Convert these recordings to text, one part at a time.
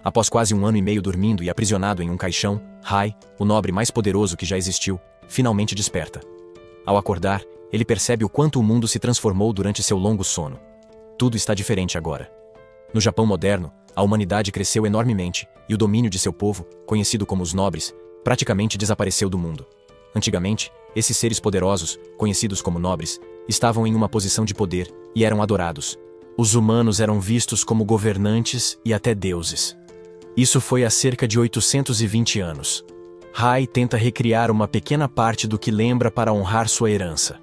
Após quase 1 ano e meio dormindo e aprisionado em um caixão, Hai, o nobre mais poderoso que já existiu, finalmente desperta. Ao acordar, ele percebe o quanto o mundo se transformou durante seu longo sono. Tudo está diferente agora. No Japão moderno, a humanidade cresceu enormemente e o domínio de seu povo, conhecido como os nobres, praticamente desapareceu do mundo. Antigamente, esses seres poderosos, conhecidos como nobres, estavam em uma posição de poder e eram adorados. Os humanos eram vistos como governantes e até deuses. Isso foi há cerca de 820 anos. Hai tenta recriar uma pequena parte do que lembra para honrar sua herança.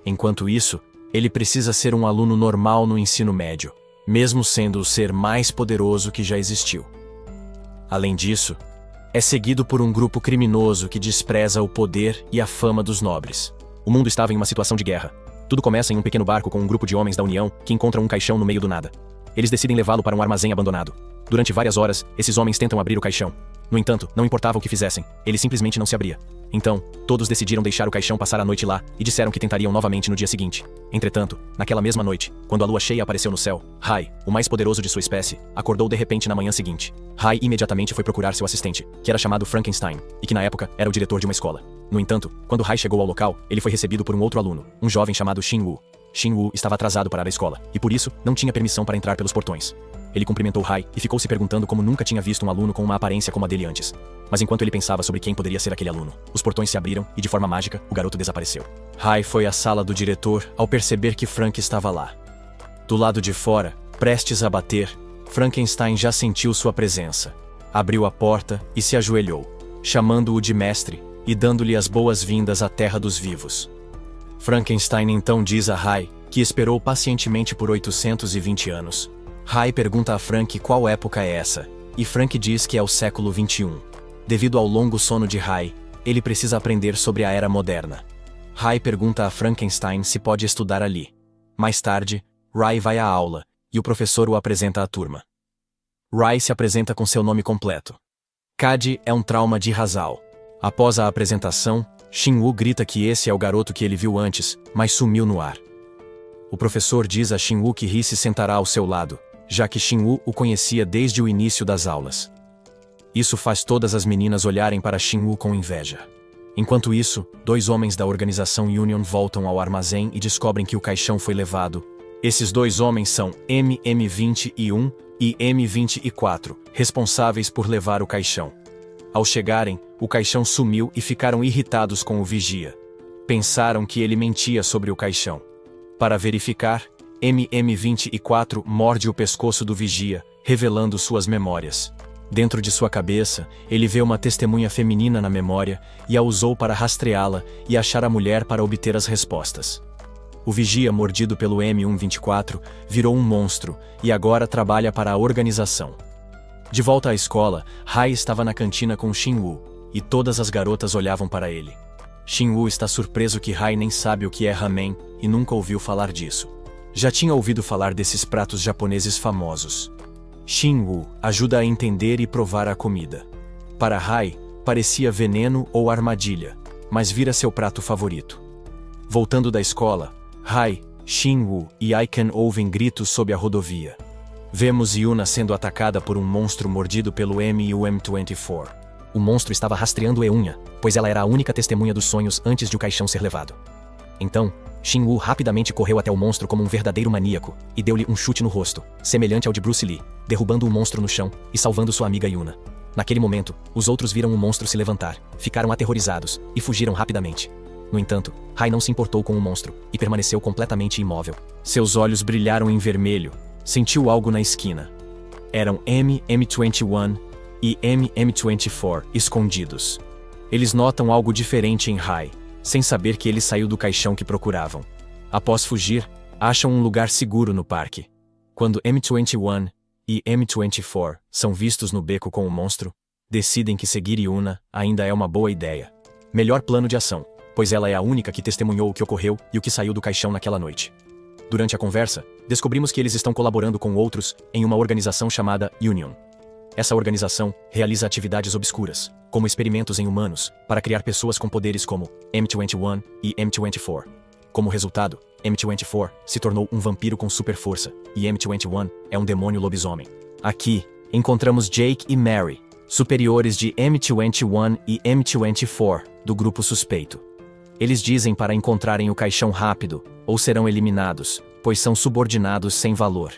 Enquanto isso, ele precisa ser um aluno normal no ensino médio, mesmo sendo o ser mais poderoso que já existiu. Além disso, é seguido por um grupo criminoso que despreza o poder e a fama dos nobres. O mundo estava em uma situação de guerra. Tudo começa em um pequeno barco com um grupo de homens da União que encontram um caixão no meio do nada. Eles decidem levá-lo para um armazém abandonado. Durante várias horas, esses homens tentam abrir o caixão. No entanto, não importava o que fizessem, ele simplesmente não se abria. Então, todos decidiram deixar o caixão passar a noite lá e disseram que tentariam novamente no dia seguinte. Entretanto, naquela mesma noite, quando a lua cheia apareceu no céu, Hai, o mais poderoso de sua espécie, acordou de repente na manhã seguinte. Hai imediatamente foi procurar seu assistente, que era chamado Frankenstein, e que na época era o diretor de uma escola. No entanto, quando Hai chegou ao local, ele foi recebido por um outro aluno, um jovem chamado Shin-Woo. Shin-Woo estava atrasado para a escola, e por isso, não tinha permissão para entrar pelos portões. Ele cumprimentou Hai e ficou se perguntando como nunca tinha visto um aluno com uma aparência como a dele antes. Mas enquanto ele pensava sobre quem poderia ser aquele aluno, os portões se abriram e de forma mágica, o garoto desapareceu. Hai foi à sala do diretor ao perceber que Frank estava lá. Do lado de fora, prestes a bater, Frankenstein já sentiu sua presença. Abriu a porta e se ajoelhou, chamando-o de mestre e dando-lhe as boas-vindas à terra dos vivos. Frankenstein então diz a Hai que esperou pacientemente por 820 anos. Hai pergunta a Frank qual época é essa, e Frank diz que é o século XXI. Devido ao longo sono de Hai, ele precisa aprender sobre a era moderna. Hai pergunta a Frankenstein se pode estudar ali. Mais tarde, Rai vai à aula, e o professor o apresenta à turma. Rai se apresenta com seu nome completo. Cade é um trauma de Hazal. Após a apresentação, Shin-Woo grita que esse é o garoto que ele viu antes, mas sumiu no ar. O professor diz a Shin-Woo que Ri se sentará ao seu lado, já que Shin-Woo o conhecia desde o início das aulas. Isso faz todas as meninas olharem para Shin-Woo com inveja. Enquanto isso, 2 homens da organização Union voltam ao armazém e descobrem que o caixão foi levado. Esses 2 homens são MM21 e M24, responsáveis por levar o caixão. Ao chegarem, o caixão sumiu e ficaram irritados com o vigia. Pensaram que ele mentia sobre o caixão. Para verificar, MM24 morde o pescoço do vigia, revelando suas memórias. Dentro de sua cabeça, ele vê uma testemunha feminina na memória e a usou para rastreá-la e achar a mulher para obter as respostas. O vigia mordido pelo M124 virou um monstro e agora trabalha para a organização. De volta à escola, Hai estava na cantina com Shin-Woo, e todas as garotas olhavam para ele. Shin-Woo está surpreso que Hai nem sabe o que é ramen e nunca ouviu falar disso. Já tinha ouvido falar desses pratos japoneses famosos. Shin-Woo ajuda a entender e provar a comida. Para Hai, parecia veneno ou armadilha, mas vira seu prato favorito. Voltando da escola, Hai, Shin-Woo e Aiken ouvem gritos sob a rodovia. Vemos Yuna sendo atacada por um monstro mordido pelo M24. O monstro estava rastreando Eunha, pois ela era a única testemunha dos sonhos antes de o caixão ser levado. Então, Shin-Woo rapidamente correu até o monstro como um verdadeiro maníaco e deu-lhe um chute no rosto, semelhante ao de Bruce Lee, derrubando o monstro no chão e salvando sua amiga Yuna. Naquele momento, os outros viram o monstro se levantar, ficaram aterrorizados e fugiram rapidamente. No entanto, Hai não se importou com o monstro e permaneceu completamente imóvel. Seus olhos brilharam em vermelho. Sentiu algo na esquina. Eram MM21 e MM24 escondidos. Eles notam algo diferente em Hai, sem saber que ele saiu do caixão que procuravam. Após fugir, acham um lugar seguro no parque. Quando M21 e M24 são vistos no beco com o monstro, decidem que seguir Yuna ainda é uma boa ideia. Melhor plano de ação, pois ela é a única que testemunhou o que ocorreu e o que saiu do caixão naquela noite. Durante a conversa, descobrimos que eles estão colaborando com outros em uma organização chamada Union. Essa organização realiza atividades obscuras, como experimentos em humanos, para criar pessoas com poderes como M21 e M24. Como resultado, M24 se tornou um vampiro com super força, e M21 é um demônio lobisomem. Aqui, encontramos Jake e Mary, superiores de M21 e M24, do grupo suspeito. Eles dizem para encontrarem o caixão rápido, ou serão eliminados, pois são subordinados sem valor.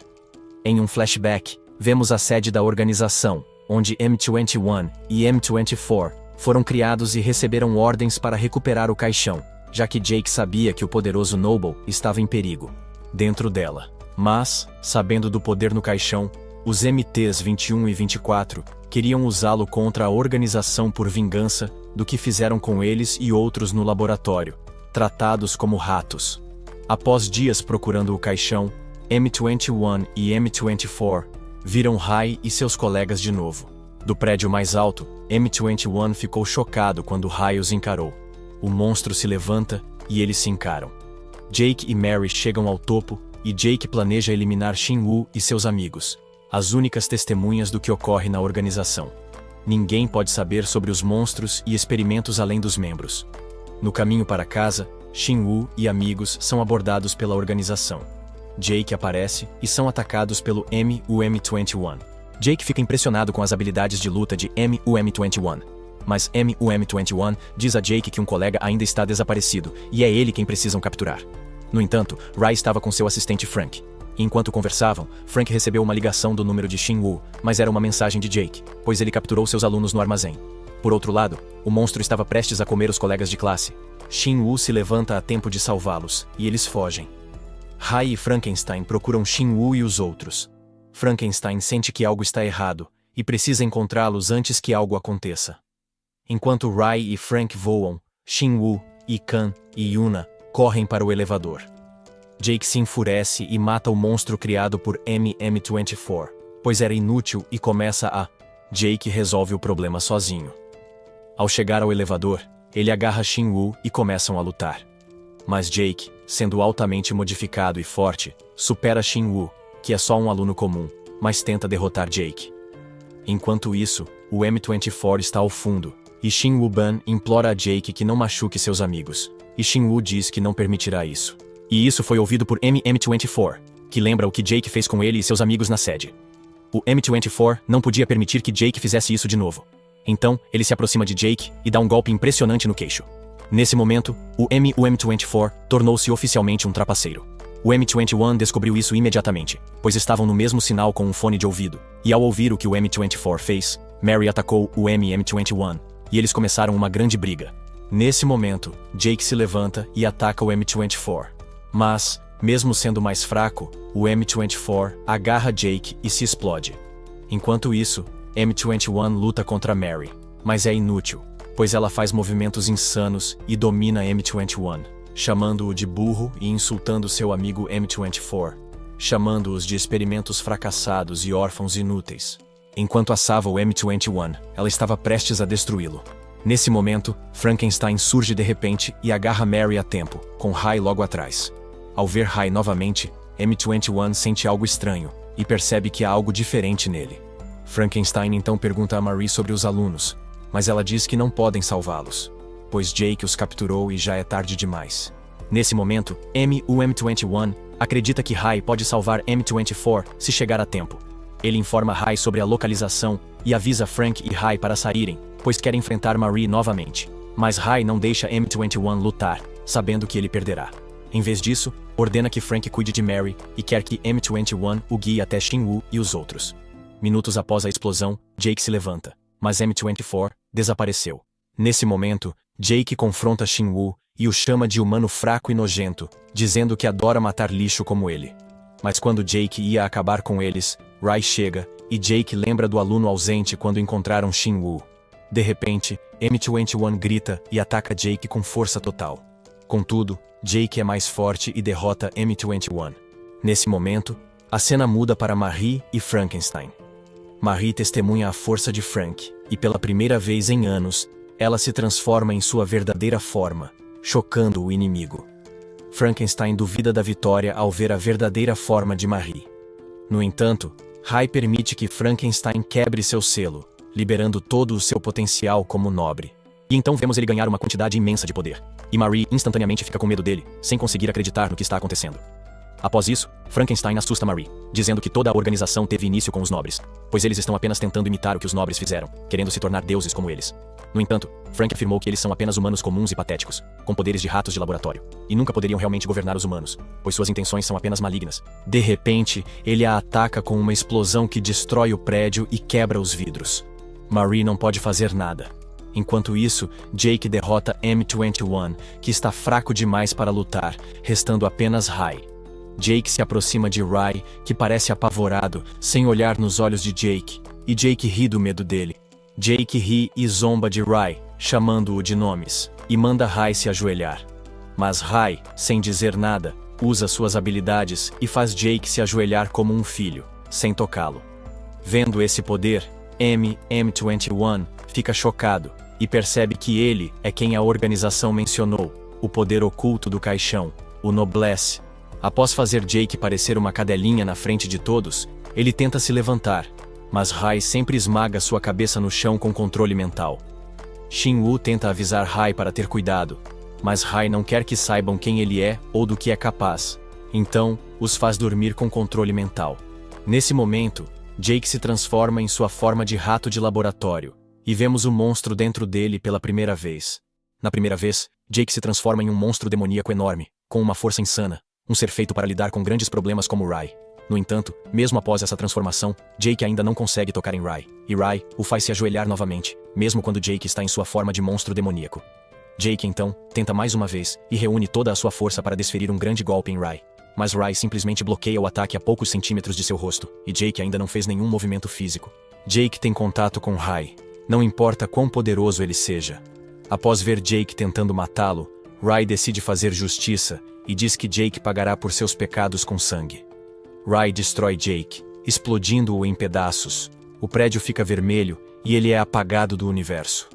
Em um flashback, vemos a sede da organização, onde M21 e M24 foram criados e receberam ordens para recuperar o caixão, já que Jake sabia que o poderoso Noble estava em perigo dentro dela. Mas, sabendo do poder no caixão, os MTs 21 e 24 queriam usá-lo contra a organização por vingança do que fizeram com eles e outros no laboratório, tratados como ratos. Após dias procurando o caixão, M21 e M24 viram Rai e seus colegas de novo. Do prédio mais alto, M21 ficou chocado quando Rai os encarou. O monstro se levanta e eles se encaram. Jake e Mary chegam ao topo e Jake planeja eliminar Shin-Woo e seus amigos, as únicas testemunhas do que ocorre na organização. Ninguém pode saber sobre os monstros e experimentos além dos membros. No caminho para casa, Shin-Woo e amigos são abordados pela organização. Jake aparece e são atacados pelo M21. Jake fica impressionado com as habilidades de luta de M21. Mas M21 diz a Jake que um colega ainda está desaparecido e é ele quem precisam capturar. No entanto, Rai estava com seu assistente Frank. E enquanto conversavam, Frank recebeu uma ligação do número de Shin-Woo, mas era uma mensagem de Jake, pois ele capturou seus alunos no armazém. Por outro lado, o monstro estava prestes a comer os colegas de classe. Shin-Woo se levanta a tempo de salvá-los, e eles fogem. Rai e Frankenstein procuram Shin-Woo e os outros. Frankenstein sente que algo está errado, e precisa encontrá-los antes que algo aconteça. Enquanto Rai e Frank voam, Shin-Woo, Ikan e Yuna correm para o elevador. Jake se enfurece e mata o monstro criado por M24, pois era inútil e começa a... Jake resolve o problema sozinho. Ao chegar ao elevador, ele agarra Shin-Woo e começam a lutar. Mas Jake, sendo altamente modificado e forte, supera Shin-Woo, que é só um aluno comum, mas tenta derrotar Jake. Enquanto isso, o M24 está ao fundo, e Shin-Woo-ban implora a Jake que não machuque seus amigos, e Shin-Woo diz que não permitirá isso. E isso foi ouvido por M24, que lembra o que Jake fez com ele e seus amigos na sede. O M24 não podia permitir que Jake fizesse isso de novo. Então, ele se aproxima de Jake e dá um golpe impressionante no queixo. Nesse momento, o M24 tornou-se oficialmente um trapaceiro. O M21 descobriu isso imediatamente, pois estavam no mesmo sinal com um fone de ouvido, e ao ouvir o que o M24 fez, Mary atacou o M21, e eles começaram uma grande briga. Nesse momento, Jake se levanta e ataca o M24. Mas, mesmo sendo mais fraco, o M24 agarra Jake e se explode. Enquanto isso, M21 luta contra Mary, mas é inútil, pois ela faz movimentos insanos e domina M21, chamando-o de burro e insultando seu amigo M24, chamando-os de experimentos fracassados e órfãos inúteis. Enquanto assava o M21, ela estava prestes a destruí-lo. Nesse momento, Frankenstein surge de repente e agarra Mary a tempo, com Rai logo atrás. Ao ver Rai novamente, M21 sente algo estranho e percebe que há algo diferente nele. Frankenstein então pergunta a Marie sobre os alunos, mas ela diz que não podem salvá-los, pois Jake os capturou e já é tarde demais. Nesse momento, M21 acredita que Rai pode salvar M24 se chegar a tempo. Ele informa Rai sobre a localização e avisa Frank e Rai para saírem, pois quer enfrentar Marie novamente. Mas Rai não deixa M21 lutar, sabendo que ele perderá. Em vez disso, ordena que Frank cuide de Mary e quer que M21 o guie até Shin-Woo e os outros. Minutos após a explosão, Jake se levanta, mas M24 desapareceu. Nesse momento, Jake confronta Shin-Woo e o chama de humano fraco e nojento, dizendo que adora matar lixo como ele. Mas quando Jake ia acabar com eles, Rai chega e Jake lembra do aluno ausente quando encontraram Shin-Woo. De repente, M21 grita e ataca Jake com força total. Contudo, Jake é mais forte e derrota M21. Nesse momento, a cena muda para Marie e Frankenstein. Marie testemunha a força de Frank, e pela primeira vez em anos, ela se transforma em sua verdadeira forma, chocando o inimigo. Frankenstein duvida da vitória ao ver a verdadeira forma de Marie. No entanto, Rai permite que Frankenstein quebre seu selo, liberando todo o seu potencial como nobre. E então vemos ele ganhar uma quantidade imensa de poder. E Marie instantaneamente fica com medo dele, sem conseguir acreditar no que está acontecendo. Após isso, Frankenstein assusta Marie, dizendo que toda a organização teve início com os nobres, pois eles estão apenas tentando imitar o que os nobres fizeram, querendo se tornar deuses como eles. No entanto, Frank afirmou que eles são apenas humanos comuns e patéticos, com poderes de ratos de laboratório, e nunca poderiam realmente governar os humanos, pois suas intenções são apenas malignas. De repente, ele a ataca com uma explosão que destrói o prédio e quebra os vidros. Marie não pode fazer nada. Enquanto isso, Jake derrota M21, que está fraco demais para lutar, restando apenas Rai. Jake se aproxima de Rai, que parece apavorado, sem olhar nos olhos de Jake, e Jake ri do medo dele. Jake ri e zomba de Rai, chamando-o de nomes, e manda Rai se ajoelhar. Mas Rai, sem dizer nada, usa suas habilidades e faz Jake se ajoelhar como um filho, sem tocá-lo. Vendo esse poder, M21 fica chocado e percebe que ele é quem a organização mencionou, o poder oculto do caixão, o Noblesse. Após fazer Jake parecer uma cadelinha na frente de todos, ele tenta se levantar, mas Rai sempre esmaga sua cabeça no chão com controle mental. Shin-Woo tenta avisar Rai para ter cuidado, mas Rai não quer que saibam quem ele é ou do que é capaz, então os faz dormir com controle mental. Nesse momento, Jake se transforma em sua forma de rato de laboratório, e vemos o monstro dentro dele pela primeira vez. Na primeira vez, Jake se transforma em um monstro demoníaco enorme, com uma força insana, um ser feito para lidar com grandes problemas como Rai. No entanto, mesmo após essa transformação, Jake ainda não consegue tocar em Rai, e Rai o faz se ajoelhar novamente, mesmo quando Jake está em sua forma de monstro demoníaco. Jake então tenta mais uma vez e reúne toda a sua força para desferir um grande golpe em Rai. Mas Rai simplesmente bloqueia o ataque a poucos centímetros de seu rosto, e Jake ainda não fez nenhum movimento físico. Jake tem contato com Rai, não importa quão poderoso ele seja. Após ver Jake tentando matá-lo, Rai decide fazer justiça e diz que Jake pagará por seus pecados com sangue. Rai destrói Jake, explodindo-o em pedaços. O prédio fica vermelho e ele é apagado do universo.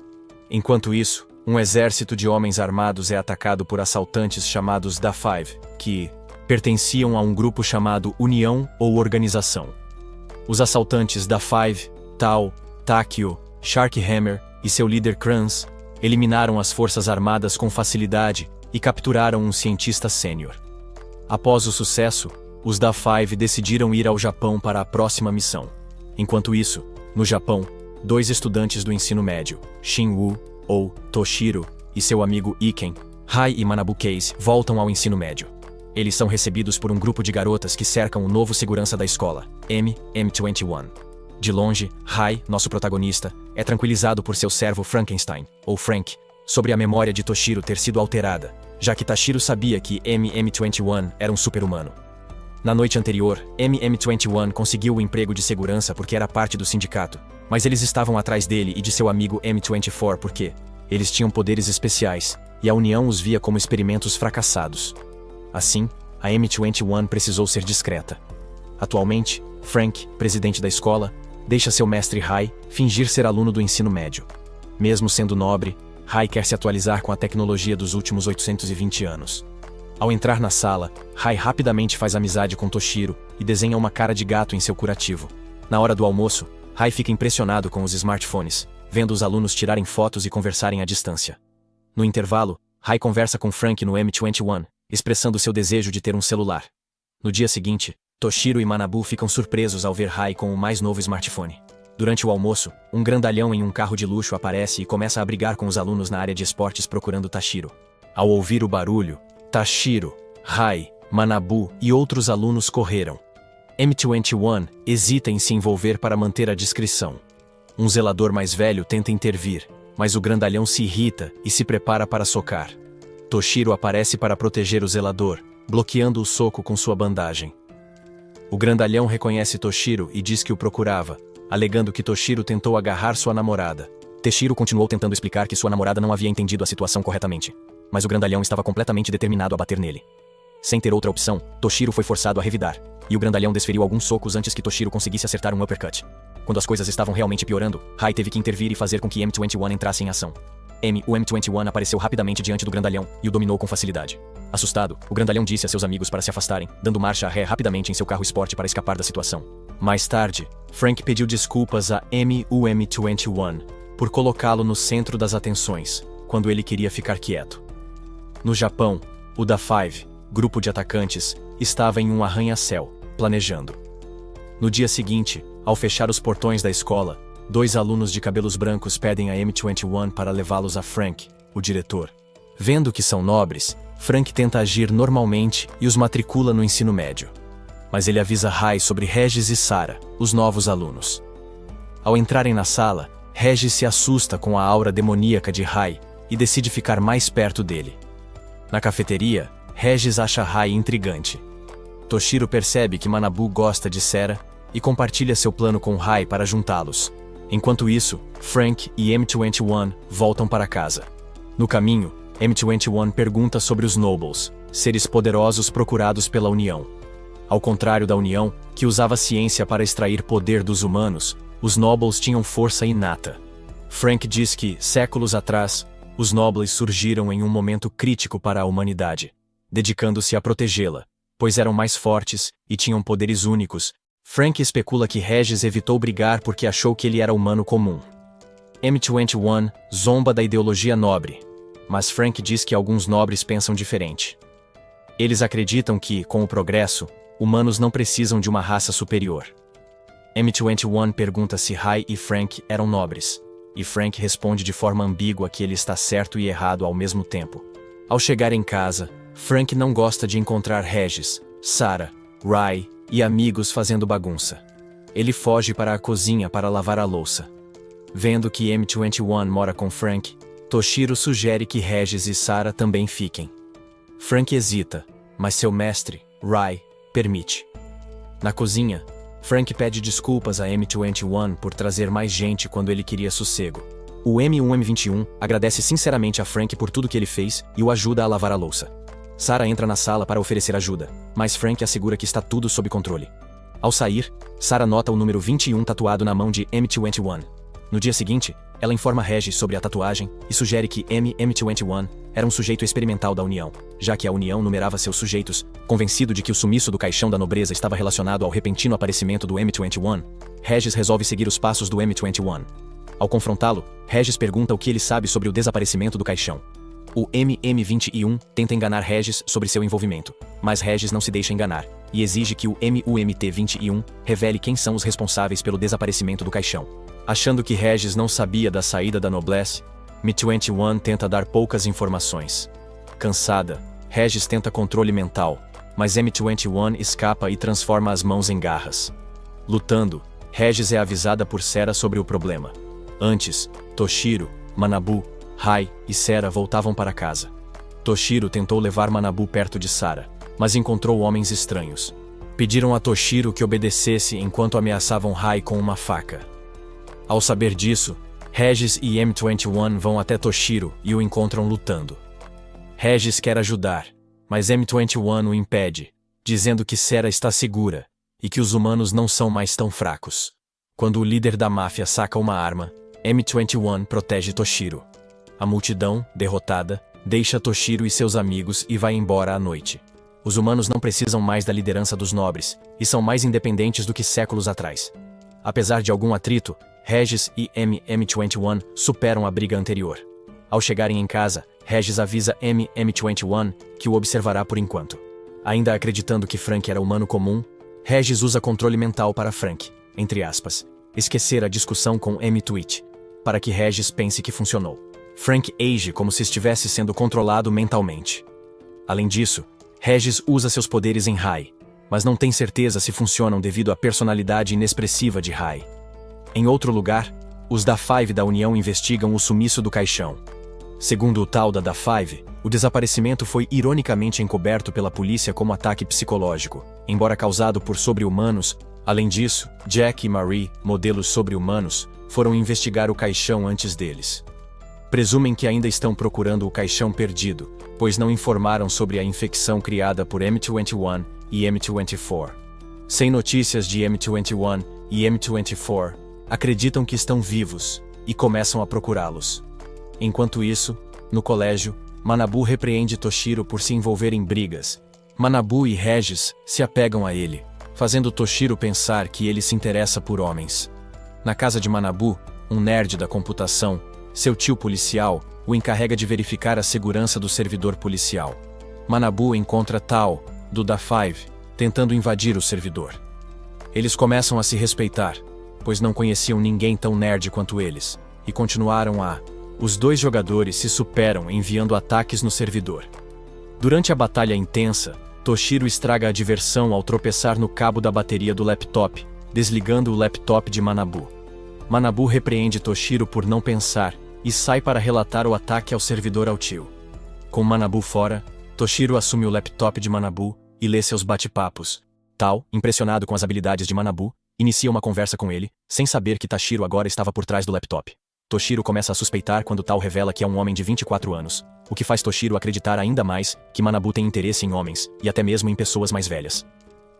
Enquanto isso, um exército de homens armados é atacado por assaltantes chamados Da Five, que pertenciam a um grupo chamado União ou Organização. Os assaltantes Da Five, Tao, Takio, Sharkhammer e seu líder Kranz eliminaram as forças armadas com facilidade e capturaram um cientista sênior. Após o sucesso, os Da Five decidiram ir ao Japão para a próxima missão. Enquanto isso, no Japão, 2 estudantes do ensino médio, Shin-Woo, ou Toshiro, e seu amigo Iken, Rai e Manabu Case, voltam ao ensino médio. Eles são recebidos por um grupo de garotas que cercam o novo segurança da escola, M21. De longe, Rai, nosso protagonista, é tranquilizado por seu servo Frankenstein, ou Frank, sobre a memória de Toshiro ter sido alterada, já que Toshiro sabia que M21 era um super-humano. Na noite anterior, M21 conseguiu o emprego de segurança porque era parte do sindicato, mas eles estavam atrás dele e de seu amigo M24 porque eles tinham poderes especiais, e a União os via como experimentos fracassados. Assim, a M21 precisou ser discreta. Atualmente, Frank, presidente da escola, deixa seu mestre Rai fingir ser aluno do ensino médio. Mesmo sendo nobre, Rai quer se atualizar com a tecnologia dos últimos 820 anos. Ao entrar na sala, Rai rapidamente faz amizade com Toshiro e desenha uma cara de gato em seu curativo. Na hora do almoço, Rai fica impressionado com os smartphones, vendo os alunos tirarem fotos e conversarem à distância. No intervalo, Rai conversa com Frank no M21, expressando seu desejo de ter um celular. No dia seguinte, Toshiro e Manabu ficam surpresos ao ver Rai com o mais novo smartphone. Durante o almoço, um grandalhão em um carro de luxo aparece e começa a brigar com os alunos na área de esportes procurando Tashiro. Ao ouvir o barulho, Tashiro, Rai, Manabu e outros alunos correram. M21 hesita em se envolver para manter a discrição. Um zelador mais velho tenta intervir, mas o grandalhão se irrita e se prepara para socar. Toshiro aparece para proteger o zelador, bloqueando o soco com sua bandagem. O grandalhão reconhece Toshiro e diz que o procurava, alegando que Toshiro tentou agarrar sua namorada. Toshiro continuou tentando explicar que sua namorada não havia entendido a situação corretamente, mas o grandalhão estava completamente determinado a bater nele. Sem ter outra opção, Toshiro foi forçado a revidar, e o grandalhão desferiu alguns socos antes que Toshiro conseguisse acertar um uppercut. Quando as coisas estavam realmente piorando, Rai teve que intervir e fazer com que M21 entrasse em ação. O M21 apareceu rapidamente diante do grandalhão e o dominou com facilidade. Assustado, o grandalhão disse a seus amigos para se afastarem, dando marcha ré rapidamente em seu carro esporte para escapar da situação. Mais tarde, Frank pediu desculpas a M21 por colocá-lo no centro das atenções, quando ele queria ficar quieto. No Japão, o Da Five, grupo de atacantes, estava em um arranha-céu, planejando. No dia seguinte, ao fechar os portões da escola, 2 alunos de cabelos brancos pedem a M21 para levá-los a Frank, o diretor. Vendo que são nobres, Frank tenta agir normalmente e os matricula no ensino médio. Mas ele avisa Rai sobre Regis e Sarah, os novos alunos. Ao entrarem na sala, Regis se assusta com a aura demoníaca de Rai e decide ficar mais perto dele. Na cafeteria, Regis acha Rai intrigante. Toshiro percebe que Manabu gosta de Sarah e compartilha seu plano com Rai para juntá-los. Enquanto isso, Frank e M21 voltam para casa. No caminho, M21 pergunta sobre os Nobles, seres poderosos procurados pela União. Ao contrário da União, que usava ciência para extrair poder dos humanos, os Nobles tinham força inata. Frank diz que, séculos atrás, os Nobles surgiram em um momento crítico para a humanidade, dedicando-se a protegê-la, pois eram mais fortes e tinham poderes únicos. Frank especula que Regis evitou brigar porque achou que ele era humano comum. M21 zomba da ideologia nobre, mas Frank diz que alguns nobres pensam diferente. Eles acreditam que, com o progresso, humanos não precisam de uma raça superior. M21 pergunta se Rai e Frank eram nobres, e Frank responde de forma ambígua que ele está certo e errado ao mesmo tempo. Ao chegar em casa, Frank não gosta de encontrar Regis, Sarah, Rai e amigos fazendo bagunça. Ele foge para a cozinha para lavar a louça. Vendo que M21 mora com Frank, Toshiro sugere que Regis e Sarah também fiquem. Frank hesita, mas seu mestre, Rai, permite. Na cozinha, Frank pede desculpas a M21 por trazer mais gente quando ele queria sossego. O M1M21 agradece sinceramente a Frank por tudo que ele fez e o ajuda a lavar a louça. Sarah entra na sala para oferecer ajuda, mas Frank assegura que está tudo sob controle. Ao sair, Sarah nota o número 21 tatuado na mão de M21. No dia seguinte, ela informa Regis sobre a tatuagem e sugere que M21 era um sujeito experimental da União, já que a União numerava seus sujeitos. Convencido de que o sumiço do caixão da nobreza estava relacionado ao repentino aparecimento do M21, Regis resolve seguir os passos do M21. Ao confrontá-lo, Regis pergunta o que ele sabe sobre o desaparecimento do caixão. O MM21 tenta enganar Regis sobre seu envolvimento, mas Regis não se deixa enganar, e exige que o MUMT21 revele quem são os responsáveis pelo desaparecimento do caixão. Achando que Regis não sabia da saída da noblesse, M21 tenta dar poucas informações. Cansada, Regis tenta controle mental, mas M21 escapa e transforma as mãos em garras. Lutando, Regis é avisada por Sarah sobre o problema. Antes, Toshiro, Manabu, Rai e Sarah voltavam para casa. Toshiro tentou levar Manabu perto de Sarah, mas encontrou homens estranhos. Pediram a Toshiro que obedecesse enquanto ameaçavam Rai com uma faca. Ao saber disso, Regis e M21 vão até Toshiro e o encontram lutando. Regis quer ajudar, mas M21 o impede, dizendo que Sarah está segura e que os humanos não são mais tão fracos. Quando o líder da máfia saca uma arma, M21 protege Toshiro. A multidão, derrotada, deixa Toshiro e seus amigos e vai embora à noite. Os humanos não precisam mais da liderança dos nobres e são mais independentes do que séculos atrás. Apesar de algum atrito, Regis e M21 superam a briga anterior. Ao chegarem em casa, Regis avisa M21 que o observará por enquanto. Ainda acreditando que Frank era humano comum, Regis usa controle mental para Frank, entre aspas, esquecer a discussão com M-Twitch, para que Regis pense que funcionou. Frank age como se estivesse sendo controlado mentalmente. Além disso, Regis usa seus poderes em Rai, mas não tem certeza se funcionam devido à personalidade inexpressiva de Rai. Em outro lugar, os da Five da União investigam o sumiço do caixão. Segundo o tal da Five, o desaparecimento foi ironicamente encoberto pela polícia como ataque psicológico, embora causado por sobre-humanos. Além disso, Jack e Marie, modelos sobre-humanos, foram investigar o caixão antes deles. Presumem que ainda estão procurando o caixão perdido, pois não informaram sobre a infecção criada por M21 e M24. Sem notícias de M21 e M24, acreditam que estão vivos e começam a procurá-los. Enquanto isso, no colégio, Manabu repreende Toshiro por se envolver em brigas. Manabu e Regis se apegam a ele, fazendo Toshiro pensar que ele se interessa por homens. Na casa de Manabu, um nerd da computação, seu tio policial o encarrega de verificar a segurança do servidor policial. Manabu encontra Tao, do Da5, tentando invadir o servidor. Eles começam a se respeitar, pois não conheciam ninguém tão nerd quanto eles, e continuaram a... Os dois jogadores se superam enviando ataques no servidor. Durante a batalha intensa, Toshiro estraga a diversão ao tropeçar no cabo da bateria do laptop, desligando o laptop de Manabu. Manabu repreende Toshiro por não pensar e sai para relatar o ataque ao servidor ao tio. Com Manabu fora, Toshiro assume o laptop de Manabu e lê seus bate-papos. Tao, impressionado com as habilidades de Manabu, inicia uma conversa com ele, sem saber que Toshiro agora estava por trás do laptop. Toshiro começa a suspeitar quando Tao revela que é um homem de 24 anos, o que faz Toshiro acreditar ainda mais que Manabu tem interesse em homens, e até mesmo em pessoas mais velhas.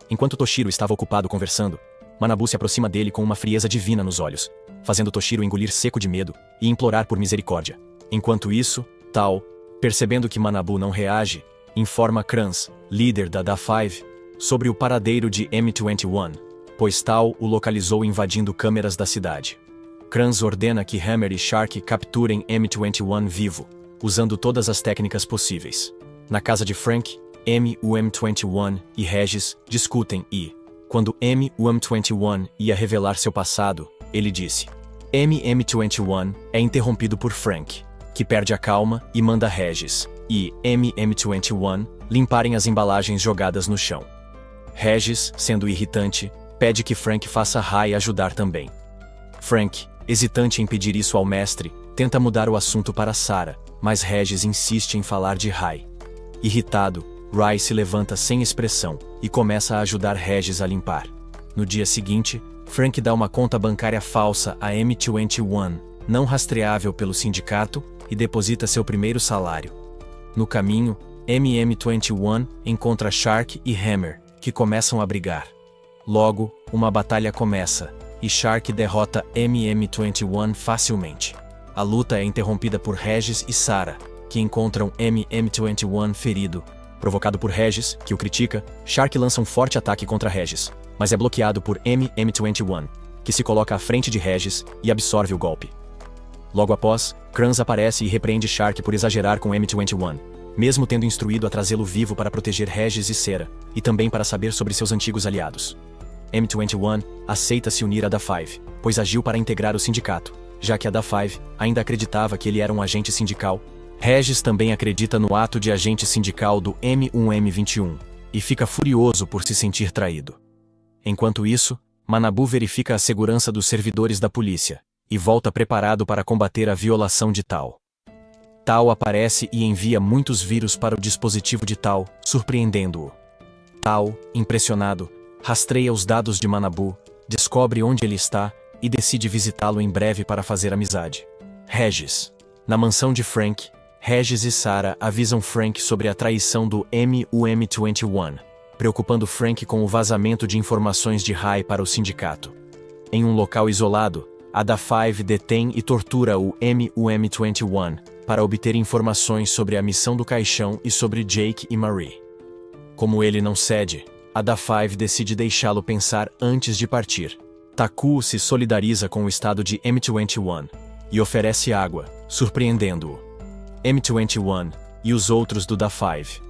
Enquanto Toshiro estava ocupado conversando, Manabu se aproxima dele com uma frieza divina nos olhos, fazendo Toshiro engolir seco de medo e implorar por misericórdia. Enquanto isso, Tao, percebendo que Manabu não reage, informa Kranz, líder da Da5, sobre o paradeiro de M21, pois Tao o localizou invadindo câmeras da cidade. Kranz ordena que Hammer e Shark capturem M21 vivo, usando todas as técnicas possíveis. Na casa de Frank, M21 e Regis discutem e, quando M21 ia revelar seu passado, ele disse: M21 é interrompido por Frank, que perde a calma e manda Regis e M21 limparem as embalagens jogadas no chão. Regis, sendo irritante, pede que Frank faça Rai ajudar também. Frank, hesitante em pedir isso ao mestre, tenta mudar o assunto para Sarah, mas Regis insiste em falar de Rai. Irritado, Rai se levanta sem expressão e começa a ajudar Regis a limpar. No dia seguinte, Frank dá uma conta bancária falsa a M21, não rastreável pelo sindicato, e deposita seu primeiro salário. No caminho, M21 encontra Shark e Hammer, que começam a brigar. Logo, uma batalha começa, e Shark derrota M21 facilmente. A luta é interrompida por Regis e Sarah, que encontram M21 ferido. Provocado por Regis, que o critica, Shark lança um forte ataque contra Regis, mas é bloqueado por M21, que se coloca à frente de Regis e absorve o golpe. Logo após, Kranz aparece e repreende Shark por exagerar com M21, mesmo tendo instruído a trazê-lo vivo para proteger Regis e Sarah, e também para saber sobre seus antigos aliados. M21 aceita se unir à Da5, pois agiu para integrar o sindicato, já que a Da5 ainda acreditava que ele era um agente sindical. Regis também acredita no ato de agente sindical do M1M21, e fica furioso por se sentir traído. Enquanto isso, Manabu verifica a segurança dos servidores da polícia, e volta preparado para combater a violação de Tao. Tao aparece e envia muitos vírus para o dispositivo de Tao, surpreendendo-o. Tao, impressionado, rastreia os dados de Manabu, descobre onde ele está e decide visitá-lo em breve para fazer amizade. Regis. Na mansão de Frank, Regis e Sarah avisam Frank sobre a traição do M1M21, preocupando Frank com o vazamento de informações de Rai para o sindicato. Em um local isolado, a Da5 detém e tortura o M1M21 para obter informações sobre a missão do caixão e sobre Jake e Marie. Como ele não cede, a Da5 decide deixá-lo pensar antes de partir. Takuo se solidariza com o estado de M21 e oferece água, surpreendendo-o. M21 e os outros do Da5.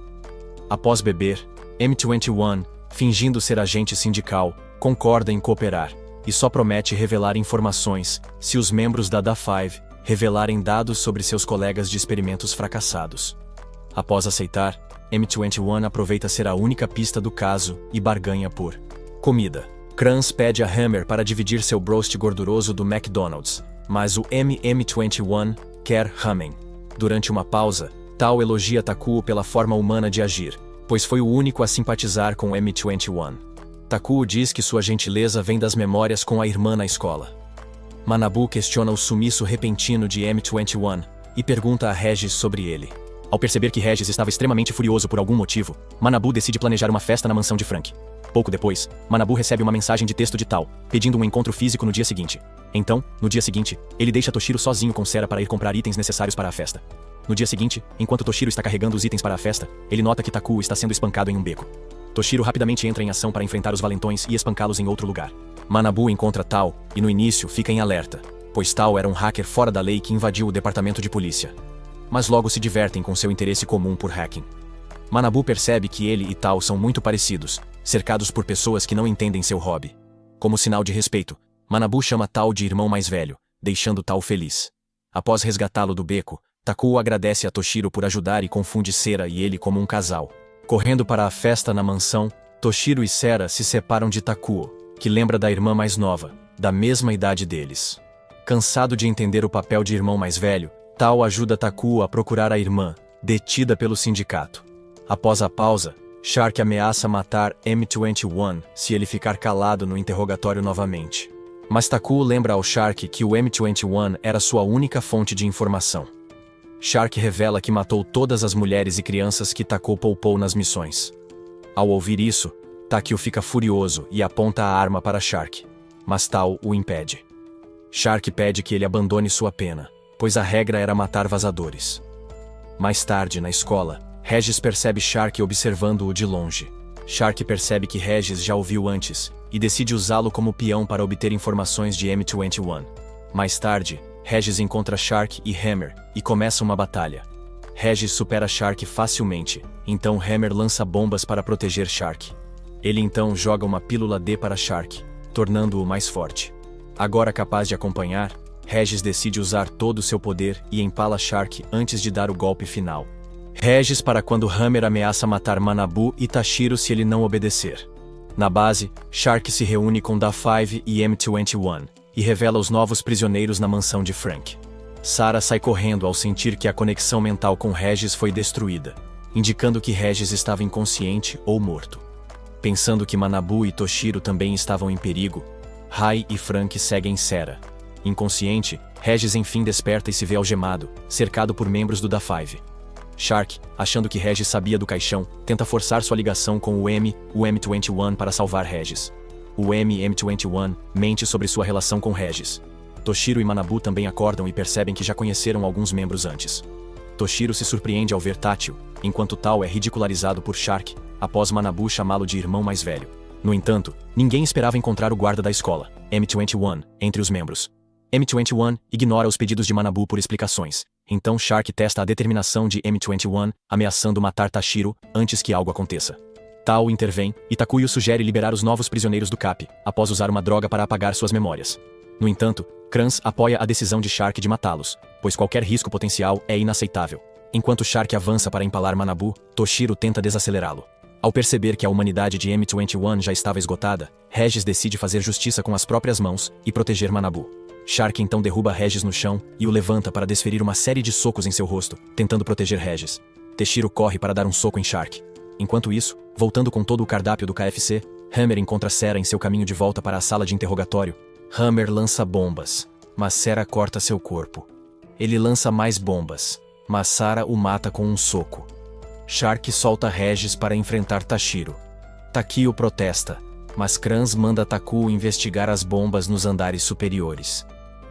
Após beber, M21, fingindo ser agente sindical, concorda em cooperar e só promete revelar informações se os membros da Da5 revelarem dados sobre seus colegas de experimentos fracassados. Após aceitar, M21 aproveita ser a única pista do caso e barganha por comida. Kranz pede a Hammer para dividir seu broast gorduroso do McDonald's, mas o M21 quer ramen. Durante uma pausa, Tao elogia Takuo pela forma humana de agir, pois foi o único a simpatizar com M21. Takuo diz que sua gentileza vem das memórias com a irmã na escola. Manabu questiona o sumiço repentino de M21 e pergunta a Regis sobre ele. Ao perceber que Regis estava extremamente furioso por algum motivo, Manabu decide planejar uma festa na mansão de Frank. Pouco depois, Manabu recebe uma mensagem de texto de Tao, pedindo um encontro físico no dia seguinte. Então, no dia seguinte, ele deixa Toshiro sozinho com Sarah para ir comprar itens necessários para a festa. No dia seguinte, enquanto Toshiro está carregando os itens para a festa, ele nota que Takuo está sendo espancado em um beco. Toshiro rapidamente entra em ação para enfrentar os valentões e espancá-los em outro lugar. Manabu encontra Tao e no início fica em alerta, pois Tao era um hacker fora da lei que invadiu o departamento de polícia. Mas logo se divertem com seu interesse comum por hacking. Manabu percebe que ele e Tao são muito parecidos, cercados por pessoas que não entendem seu hobby. Como sinal de respeito, Manabu chama Tao de irmão mais velho, deixando Tao feliz. Após resgatá-lo do beco, Takuo agradece a Toshiro por ajudar e confunde Sera e ele como um casal. Correndo para a festa na mansão, Toshiro e Sera se separam de Takuo, que lembra da irmã mais nova, da mesma idade deles. Cansado de entender o papel de irmão mais velho, Tao ajuda Takuo a procurar a irmã, detida pelo sindicato. Após a pausa, Shark ameaça matar M21 se ele ficar calado no interrogatório novamente. Mas Takuo lembra ao Shark que o M21 era sua única fonte de informação. Shark revela que matou todas as mulheres e crianças que Takuo poupou nas missões. Ao ouvir isso, Takio fica furioso e aponta a arma para Shark, mas Tao o impede. Shark pede que ele abandone sua pena, pois a regra era matar vazadores. Mais tarde, na escola, Regis percebe Shark observando-o de longe. Shark percebe que Regis já o viu antes, e decide usá-lo como peão para obter informações de M21. Mais tarde, Regis encontra Shark e Hammer, e começa uma batalha. Regis supera Shark facilmente, então Hammer lança bombas para proteger Shark. Ele então joga uma pílula D para Shark, tornando-o mais forte. Agora capaz de acompanhar, Regis decide usar todo o seu poder e empala Shark antes de dar o golpe final. Regis para quando Hammer ameaça matar Manabu e Tashiro se ele não obedecer. Na base, Shark se reúne com Da5 e M21, e revela os novos prisioneiros na mansão de Frank. Sarah sai correndo ao sentir que a conexão mental com Regis foi destruída, indicando que Regis estava inconsciente ou morto. Pensando que Manabu e Toshiro também estavam em perigo, Rai e Frank seguem Sera. Inconsciente, Regis enfim desperta e se vê algemado, cercado por membros do Da5. Shark, achando que Regis sabia do caixão, tenta forçar sua ligação com o M21 para salvar Regis. O M21 mente sobre sua relação com Regis. Toshiro e Manabu também acordam e percebem que já conheceram alguns membros antes. Toshiro se surpreende ao ver Tátil, enquanto Tao é ridicularizado por Shark, após Manabu chamá-lo de irmão mais velho. No entanto, ninguém esperava encontrar o guarda da escola, M21, entre os membros. M21 ignora os pedidos de Manabu por explicações, então Shark testa a determinação de M21, ameaçando matar Tashiro antes que algo aconteça. Tao intervém e Takuyo sugere liberar os novos prisioneiros do CAP, após usar uma droga para apagar suas memórias. No entanto, Kranz apoia a decisão de Shark de matá-los, pois qualquer risco potencial é inaceitável. Enquanto Shark avança para empalar Manabu, Toshiro tenta desacelerá-lo. Ao perceber que a humanidade de M21 já estava esgotada, Regis decide fazer justiça com as próprias mãos e proteger Manabu. Shark então derruba Regis no chão e o levanta para desferir uma série de socos em seu rosto, tentando proteger Regis. Teshiro corre para dar um soco em Shark. Enquanto isso, voltando com todo o cardápio do KFC, Hammer encontra Sera em seu caminho de volta para a sala de interrogatório. Hammer lança bombas, mas Sera corta seu corpo. Ele lança mais bombas, mas Sarah o mata com um soco. Shark solta Regis para enfrentar Tashiro. Takio protesta, mas Kranz manda Takuo investigar as bombas nos andares superiores.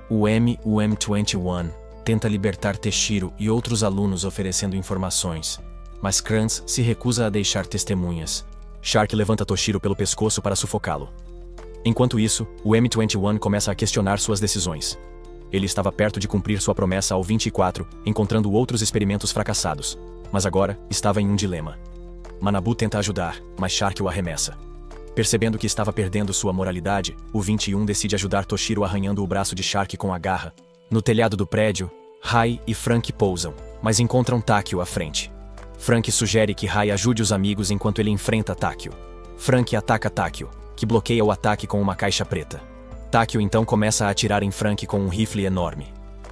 O M21 tenta libertar Teshiro e outros alunos oferecendo informações, mas Kranz se recusa a deixar testemunhas. Shark levanta Toshiro pelo pescoço para sufocá-lo. Enquanto isso, o M21 começa a questionar suas decisões. Ele estava perto de cumprir sua promessa ao 24, encontrando outros experimentos fracassados, mas agora estava em um dilema. Manabu tenta ajudar, mas Shark o arremessa. Percebendo que estava perdendo sua moralidade, o 21 decide ajudar Toshiro arranhando o braço de Shark com a garra. No telhado do prédio, Rai e Frank pousam, mas encontram Takio à frente. Frank sugere que Rai ajude os amigos enquanto ele enfrenta Takio. Frank ataca Takio, que bloqueia o ataque com uma caixa preta. Takio então começa a atirar em Frank com um rifle enorme.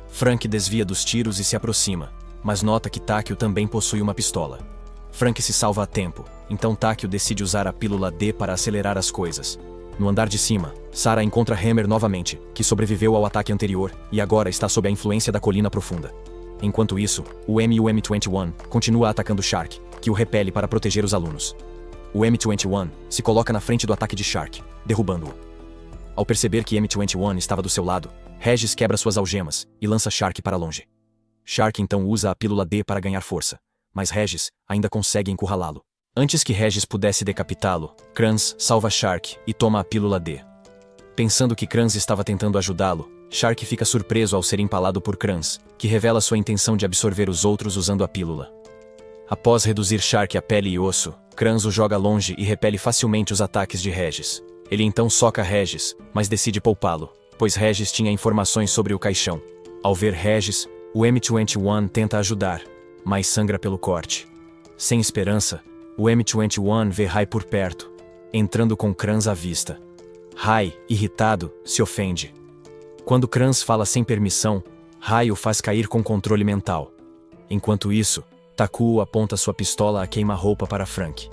Frank desvia dos tiros e se aproxima, mas nota que Takio também possui uma pistola. Frank se salva a tempo, então Takio decide usar a pílula D para acelerar as coisas. No andar de cima, Sarah encontra Hammer novamente, que sobreviveu ao ataque anterior e agora está sob a influência da colina profunda. Enquanto isso, o M21 continua atacando Shark, que o repele para proteger os alunos. O M21 se coloca na frente do ataque de Shark, derrubando-o. Ao perceber que M21 estava do seu lado, Regis quebra suas algemas e lança Shark para longe. Shark então usa a pílula D para ganhar força, mas Regis ainda consegue encurralá-lo. Antes que Regis pudesse decapitá-lo, Kranz salva Shark e toma a pílula D. Pensando que Kranz estava tentando ajudá-lo, Shark fica surpreso ao ser empalado por Kranz, que revela sua intenção de absorver os outros usando a pílula. Após reduzir Shark a pele e osso, Kranz o joga longe e repele facilmente os ataques de Regis. Ele então soca Regis, mas decide poupá-lo, pois Regis tinha informações sobre o caixão. Ao ver Regis, o M21 tenta ajudar, mas sangra pelo corte. Sem esperança, o M21 vê Rai por perto, entrando com Kranz à vista. Rai, irritado, se ofende. Quando Kranz fala sem permissão, Rai o faz cair com controle mental. Enquanto isso, Takuo aponta sua pistola a queima-roupa para Frank.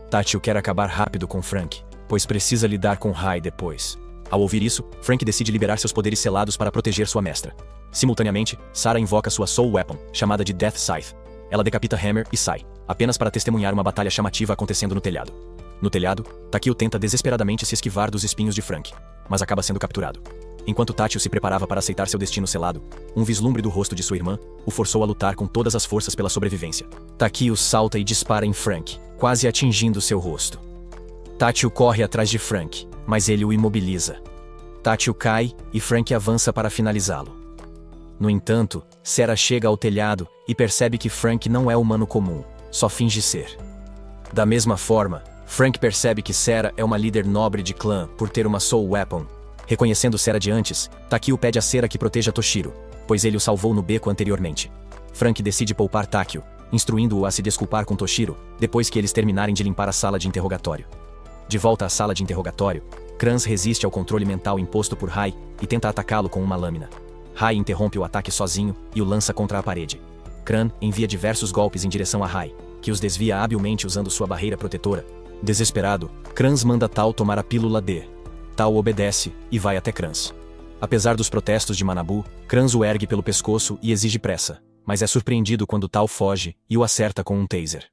Tachio quer acabar rápido com Frank, pois precisa lidar com Rai depois. Ao ouvir isso, Frank decide liberar seus poderes selados para proteger sua mestra. Simultaneamente, Sarah invoca sua Soul Weapon, chamada de Death Scythe. Ela decapita Hammer e sai, apenas para testemunhar uma batalha chamativa acontecendo no telhado. No telhado, Takio tenta desesperadamente se esquivar dos espinhos de Frank, mas acaba sendo capturado. Enquanto Tachio se preparava para aceitar seu destino selado, um vislumbre do rosto de sua irmã o forçou a lutar com todas as forças pela sobrevivência. Takio salta e dispara em Frank, quase atingindo seu rosto. Tachio corre atrás de Frank, mas ele o imobiliza. Tachio cai e Frank avança para finalizá-lo. No entanto, Sarah chega ao telhado e percebe que Frank não é humano comum, só finge ser. Da mesma forma, Frank percebe que Sarah é uma líder nobre de clã por ter uma Soul Weapon. Reconhecendo Sarah de antes, Takio pede a Sarah que proteja Toshiro, pois ele o salvou no beco anteriormente. Frank decide poupar Takio, instruindo-o a se desculpar com Toshiro, depois que eles terminarem de limpar a sala de interrogatório. De volta à sala de interrogatório, Kranz resiste ao controle mental imposto por Rai e tenta atacá-lo com uma lâmina. Rai interrompe o ataque sozinho e o lança contra a parede. Kran envia diversos golpes em direção a Rai, que os desvia habilmente usando sua barreira protetora. Desesperado, Kranz manda Tal tomar a pílula D. Tal obedece e vai até Kranz. Apesar dos protestos de Manabu, Kranz o ergue pelo pescoço e exige pressa, mas é surpreendido quando Tal foge e o acerta com um taser.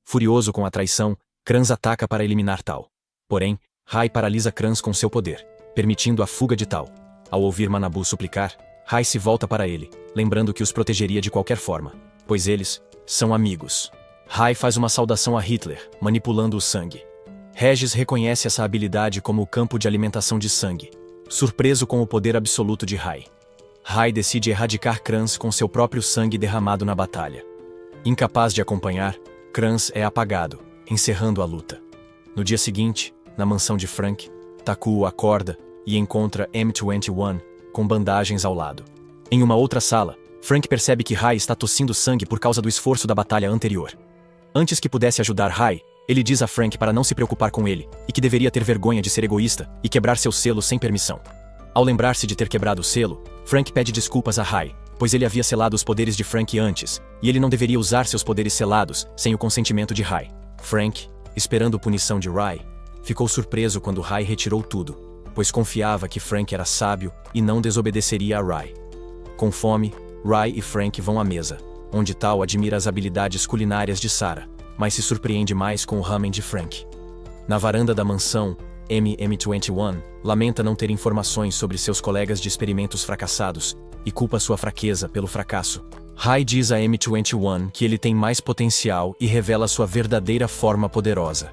Furioso com a traição, Kranz ataca para eliminar Tal. Porém, Rai paralisa Kranz com seu poder, permitindo a fuga de Tal. Ao ouvir Manabu suplicar, Rai se volta para ele, lembrando que os protegeria de qualquer forma, pois eles são amigos. Rai faz uma saudação a Hitler, manipulando o sangue. Regis reconhece essa habilidade como o campo de alimentação de sangue, surpreso com o poder absoluto de Rai. Rai decide erradicar Kranz com seu próprio sangue derramado na batalha. Incapaz de acompanhar, Kranz é apagado, encerrando a luta. No dia seguinte, na mansão de Frank, Takuo acorda e encontra M21 com bandagens ao lado. Em uma outra sala, Frank percebe que Rai está tossindo sangue por causa do esforço da batalha anterior. Antes que pudesse ajudar Rai, ele diz a Frank para não se preocupar com ele, e que deveria ter vergonha de ser egoísta e quebrar seu selo sem permissão. Ao lembrar-se de ter quebrado o selo, Frank pede desculpas a Rai, pois ele havia selado os poderes de Frank antes, e ele não deveria usar seus poderes selados sem o consentimento de Rai. Frank, esperando punição de Rai, ficou surpreso quando Rai retirou tudo, pois confiava que Frank era sábio e não desobedeceria a Rai. Com fome, Rai e Frank vão à mesa, onde Tal admira as habilidades culinárias de Sarah, mas se surpreende mais com o ramen de Frank. Na varanda da mansão, M21 lamenta não ter informações sobre seus colegas de experimentos fracassados e culpa sua fraqueza pelo fracasso. Rai diz a M21 que ele tem mais potencial e revela sua verdadeira forma poderosa.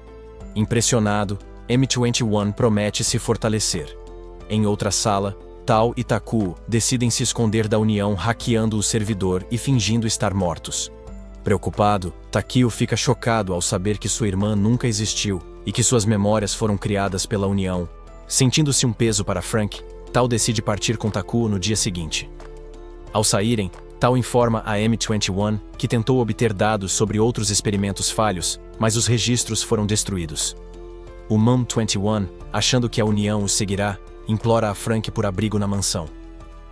Impressionado, M21 promete se fortalecer. Em outra sala, Tal e Takuo decidem se esconder da União hackeando o servidor e fingindo estar mortos. Preocupado, Takio fica chocado ao saber que sua irmã nunca existiu e que suas memórias foram criadas pela União. Sentindo-se um peso para Frank, Tal decide partir com Takuo no dia seguinte. Ao saírem, Tal informa a M21 que tentou obter dados sobre outros experimentos falhos, mas os registros foram destruídos. O Mom-21, achando que a União o seguirá, implora a Frank por abrigo na mansão.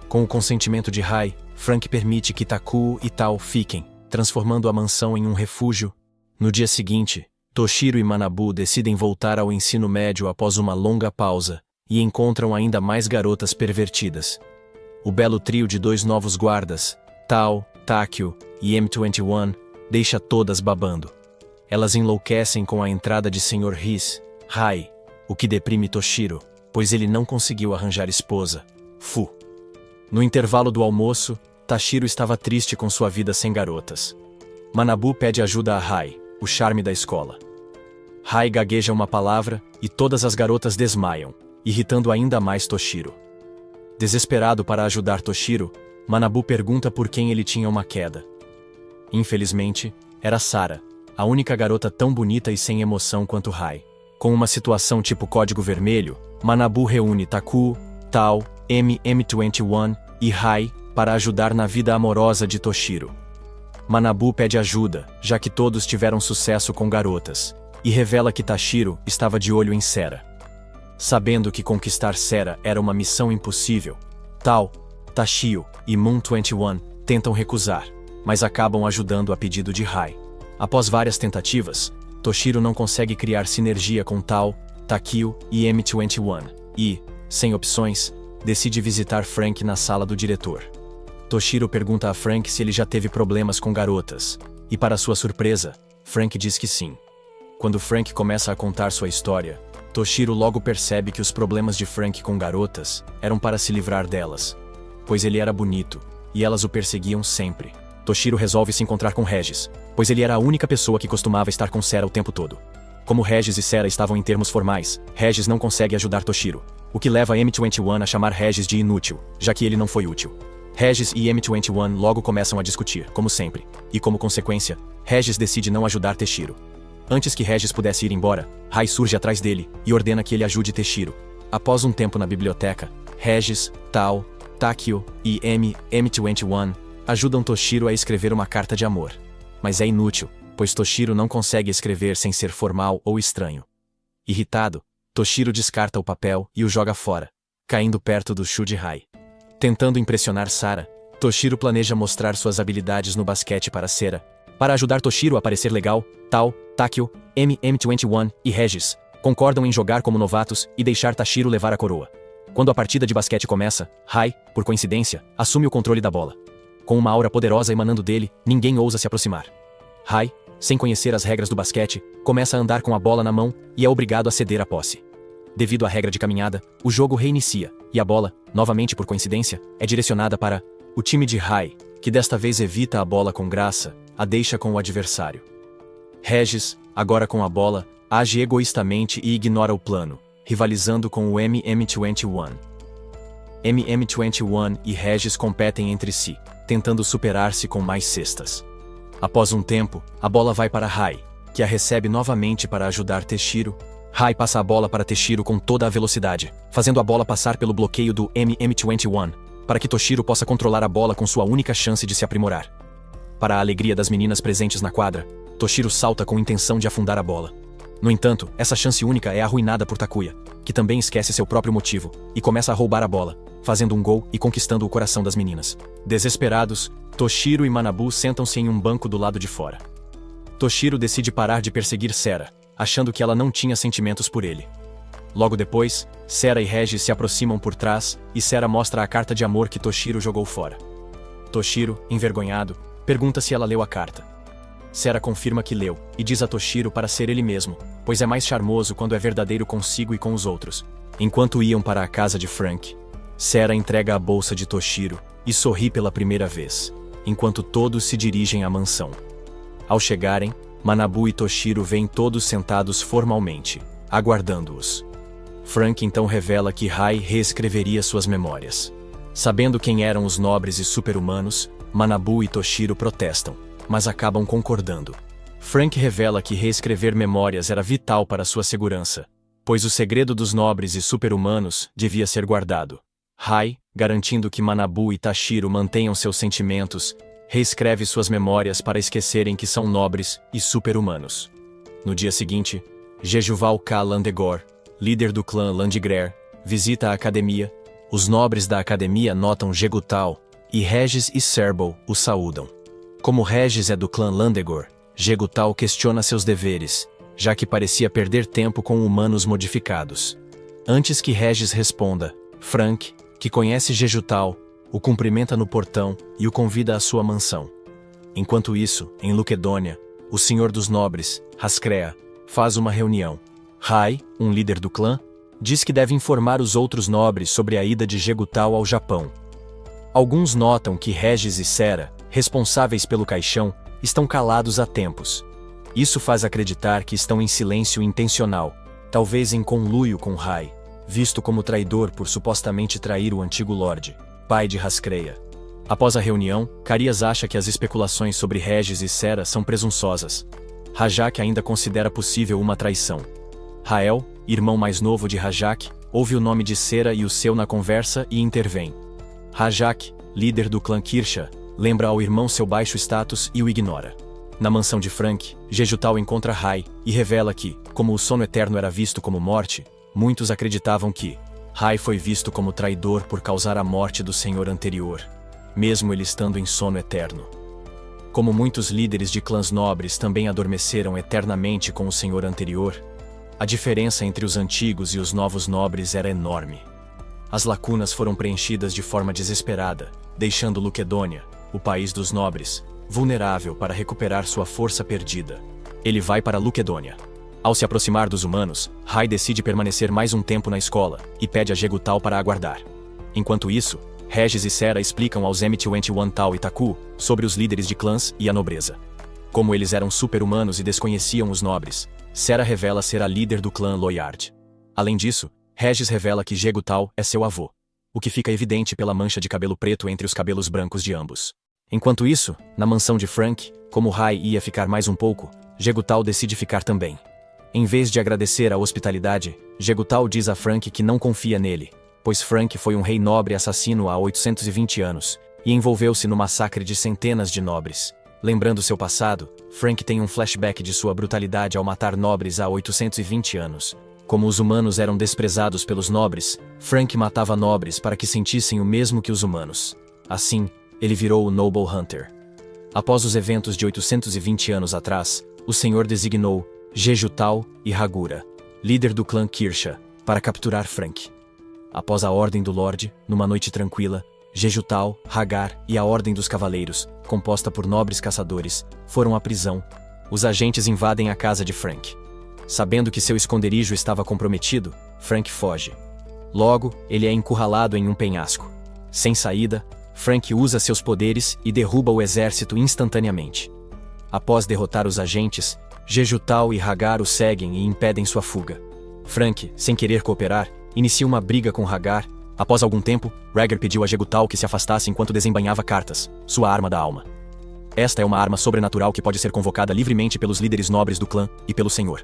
Com o consentimento de Rai, Frank permite que Takuo e Tal fiquem, transformando a mansão em um refúgio. No dia seguinte, Toshiro e Manabu decidem voltar ao ensino médio após uma longa pausa e encontram ainda mais garotas pervertidas. O belo trio de dois novos guardas, Tal, Takio e M21, deixa todas babando. Elas enlouquecem com a entrada de Sr. Rai, o que deprime Toshiro, pois ele não conseguiu arranjar esposa. No intervalo do almoço, Tashiro estava triste com sua vida sem garotas. Manabu pede ajuda a Rai, o charme da escola. Rai gagueja uma palavra e todas as garotas desmaiam, irritando ainda mais Toshiro. Desesperado para ajudar Toshiro, Manabu pergunta por quem ele tinha uma queda. Infelizmente, Era Sarah, a única garota tão bonita e sem emoção quanto Rai. Com uma situação tipo Código Vermelho, Manabu reúne Takuo, Tao, MM21 e Rai para ajudar na vida amorosa de Toshiro. Manabu pede ajuda, já que todos tiveram sucesso com garotas, e revela que Tashiro estava de olho em Sera. Sabendo que conquistar Sera era uma missão impossível, Tao, Tashio e Moon21 tentam recusar, mas acabam ajudando a pedido de Rai. Após várias tentativas, Toshiro não consegue criar sinergia com Tao, Takio e M21 e, sem opções, decide visitar Frank na sala do diretor. Toshiro pergunta a Frank se ele já teve problemas com garotas, e para sua surpresa, Frank diz que sim. Quando Frank começa a contar sua história, Toshiro logo percebe que os problemas de Frank com garotas eram para se livrar delas, pois ele era bonito, e elas o perseguiam sempre. Toshiro resolve se encontrar com Regis, pois ele era a única pessoa que costumava estar com Sera o tempo todo. Como Regis e Sera estavam em termos formais, Regis não consegue ajudar Toshiro, o que leva M21 a chamar Regis de inútil, já que ele não foi útil. Regis e M21 logo começam a discutir, como sempre, e como consequência, Regis decide não ajudar Toshiro. Antes que Regis pudesse ir embora, Rai surge atrás dele e ordena que ele ajude Toshiro. Após um tempo na biblioteca, Regis, Tao, Takio e M21 ajudam Toshiro a escrever uma carta de amor. Mas é inútil, pois Toshiro não consegue escrever sem ser formal ou estranho. Irritado, Toshiro descarta o papel e o joga fora, caindo perto do Shu de Rai. Tentando impressionar Sarah, Toshiro planeja mostrar suas habilidades no basquete para Sera. Para ajudar Toshiro a parecer legal, Tao, Takio, MM21 e Regis concordam em jogar como novatos e deixar Toshiro levar a coroa. Quando a partida de basquete começa, Rai, por coincidência, assume o controle da bola. Com uma aura poderosa emanando dele, ninguém ousa se aproximar. Rai, sem conhecer as regras do basquete, começa a andar com a bola na mão e é obrigado a ceder a posse. Devido à regra de caminhada, o jogo reinicia, e a bola, novamente por coincidência, é direcionada para o time de Rai, que desta vez evita a bola com graça, a deixa com o adversário. Regis, agora com a bola, age egoístamente e ignora o plano, rivalizando com o MM21. MM21 e Regis competem entre si, tentando superar-se com mais cestas. Após um tempo, a bola vai para Rai, que a recebe novamente para ajudar Toshiro. Rai passa a bola para Toshiro com toda a velocidade, fazendo a bola passar pelo bloqueio do MM21, para que Toshiro possa controlar a bola com sua única chance de se aprimorar. Para a alegria das meninas presentes na quadra, Toshiro salta com intenção de afundar a bola. No entanto, essa chance única é arruinada por Takuya, que também esquece seu próprio motivo, e começa a roubar a bola, fazendo um gol e conquistando o coração das meninas. Desesperados, Toshiro e Manabu sentam-se em um banco do lado de fora. Toshiro decide parar de perseguir Sera, achando que ela não tinha sentimentos por ele. Logo depois, Sera e Regis se aproximam por trás e Sera mostra a carta de amor que Toshiro jogou fora. Toshiro, envergonhado, pergunta se ela leu a carta. Sera confirma que leu e diz a Toshiro para ser ele mesmo, pois é mais charmoso quando é verdadeiro consigo e com os outros. Enquanto iam para a casa de Frank, Sera entrega a bolsa de Toshiro e sorri pela primeira vez, enquanto todos se dirigem à mansão. Ao chegarem, Manabu e Toshiro veem todos sentados formalmente, aguardando-os. Frank então revela que Rai reescreveria suas memórias. Sabendo quem eram os nobres e super-humanos, Manabu e Toshiro protestam, mas acabam concordando. Frank revela que reescrever memórias era vital para sua segurança, pois o segredo dos nobres e super-humanos devia ser guardado. Rai, garantindo que Manabu e Toshiro mantenham seus sentimentos, reescreve suas memórias para esquecerem que são nobres e super-humanos. No dia seguinte, Jejuval K. Landegor, líder do clã Landgrel, visita a academia. Os nobres da academia notam Jegutal, e Regis e Serbo o saúdam. Como Regis é do clã Landegor, Jegutal questiona seus deveres, já que parecia perder tempo com humanos modificados. Antes que Regis responda, Frank, que conhece Jejutal, o cumprimenta no portão e o convida à sua mansão. Enquanto isso, em Luquedônia, o senhor dos nobres, Hascrea, faz uma reunião. Rai, um líder do clã, diz que deve informar os outros nobres sobre a ida de Jegutal ao Japão. Alguns notam que Regis e Sera, responsáveis pelo caixão, estão calados há tempos. Isso faz acreditar que estão em silêncio intencional, talvez em conluio com Rai, visto como traidor por supostamente trair o antigo Lorde, pai de Hascrea. Após a reunião, Carias acha que as especulações sobre Regis e Sera são presunçosas. Rajak ainda considera possível uma traição. Rael, irmão mais novo de Rajak, ouve o nome de Sera e o seu na conversa e intervém. Rajak, líder do clã Kirsha, lembra ao irmão seu baixo status e o ignora. Na mansão de Frank, Jejutau encontra Rai e revela que, como o sono eterno era visto como morte, muitos acreditavam que Rai foi visto como traidor por causar a morte do senhor anterior, mesmo ele estando em sono eterno. Como muitos líderes de clãs nobres também adormeceram eternamente com o senhor anterior, a diferença entre os antigos e os novos nobres era enorme. As lacunas foram preenchidas de forma desesperada, deixando Luquedônia, o país dos nobres, vulnerável para recuperar sua força perdida. Ele vai para Luquedônia. Ao se aproximar dos humanos, Rai decide permanecer mais um tempo na escola e pede a Jegutau para aguardar. Enquanto isso, Regis e Sera explicam aos M21 Tau e Taku sobre os líderes de clãs e a nobreza. Como eles eram super-humanos e desconheciam os nobres, Sera revela ser a líder do clã Loyard. Além disso, Regis revela que Jegutau é seu avô, o que fica evidente pela mancha de cabelo preto entre os cabelos brancos de ambos. Enquanto isso, na mansão de Frank, como Rai ia ficar mais um pouco, Jegutau decide ficar também. Em vez de agradecer a hospitalidade, Jegutau diz a Frank que não confia nele, pois Frank foi um rei nobre assassino há 820 anos, e envolveu-se no massacre de centenas de nobres. Lembrando seu passado, Frank tem um flashback de sua brutalidade ao matar nobres há 820 anos. Como os humanos eram desprezados pelos nobres, Frank matava nobres para que sentissem o mesmo que os humanos. Assim, ele virou o Noble Hunter. Após os eventos de 820 anos atrás, o Senhor designou Jejutau e Hagura, líder do clã Kirsha, para capturar Frank. Após a Ordem do Lorde, numa noite tranquila, Jejutau, Hagar e a Ordem dos Cavaleiros, composta por nobres caçadores, foram à prisão. Os agentes invadem a casa de Frank. Sabendo que seu esconderijo estava comprometido, Frank foge. Logo, ele é encurralado em um penhasco. Sem saída, Frank usa seus poderes e derruba o exército instantaneamente. Após derrotar os agentes, Jejutau e Hagar o seguem e impedem sua fuga. Frank, sem querer cooperar, inicia uma briga com Hagar. Após algum tempo, Rhaegar pediu a Jegutau que se afastasse enquanto desembainhava cartas, sua arma da alma. Esta é uma arma sobrenatural que pode ser convocada livremente pelos líderes nobres do clã e pelo Senhor.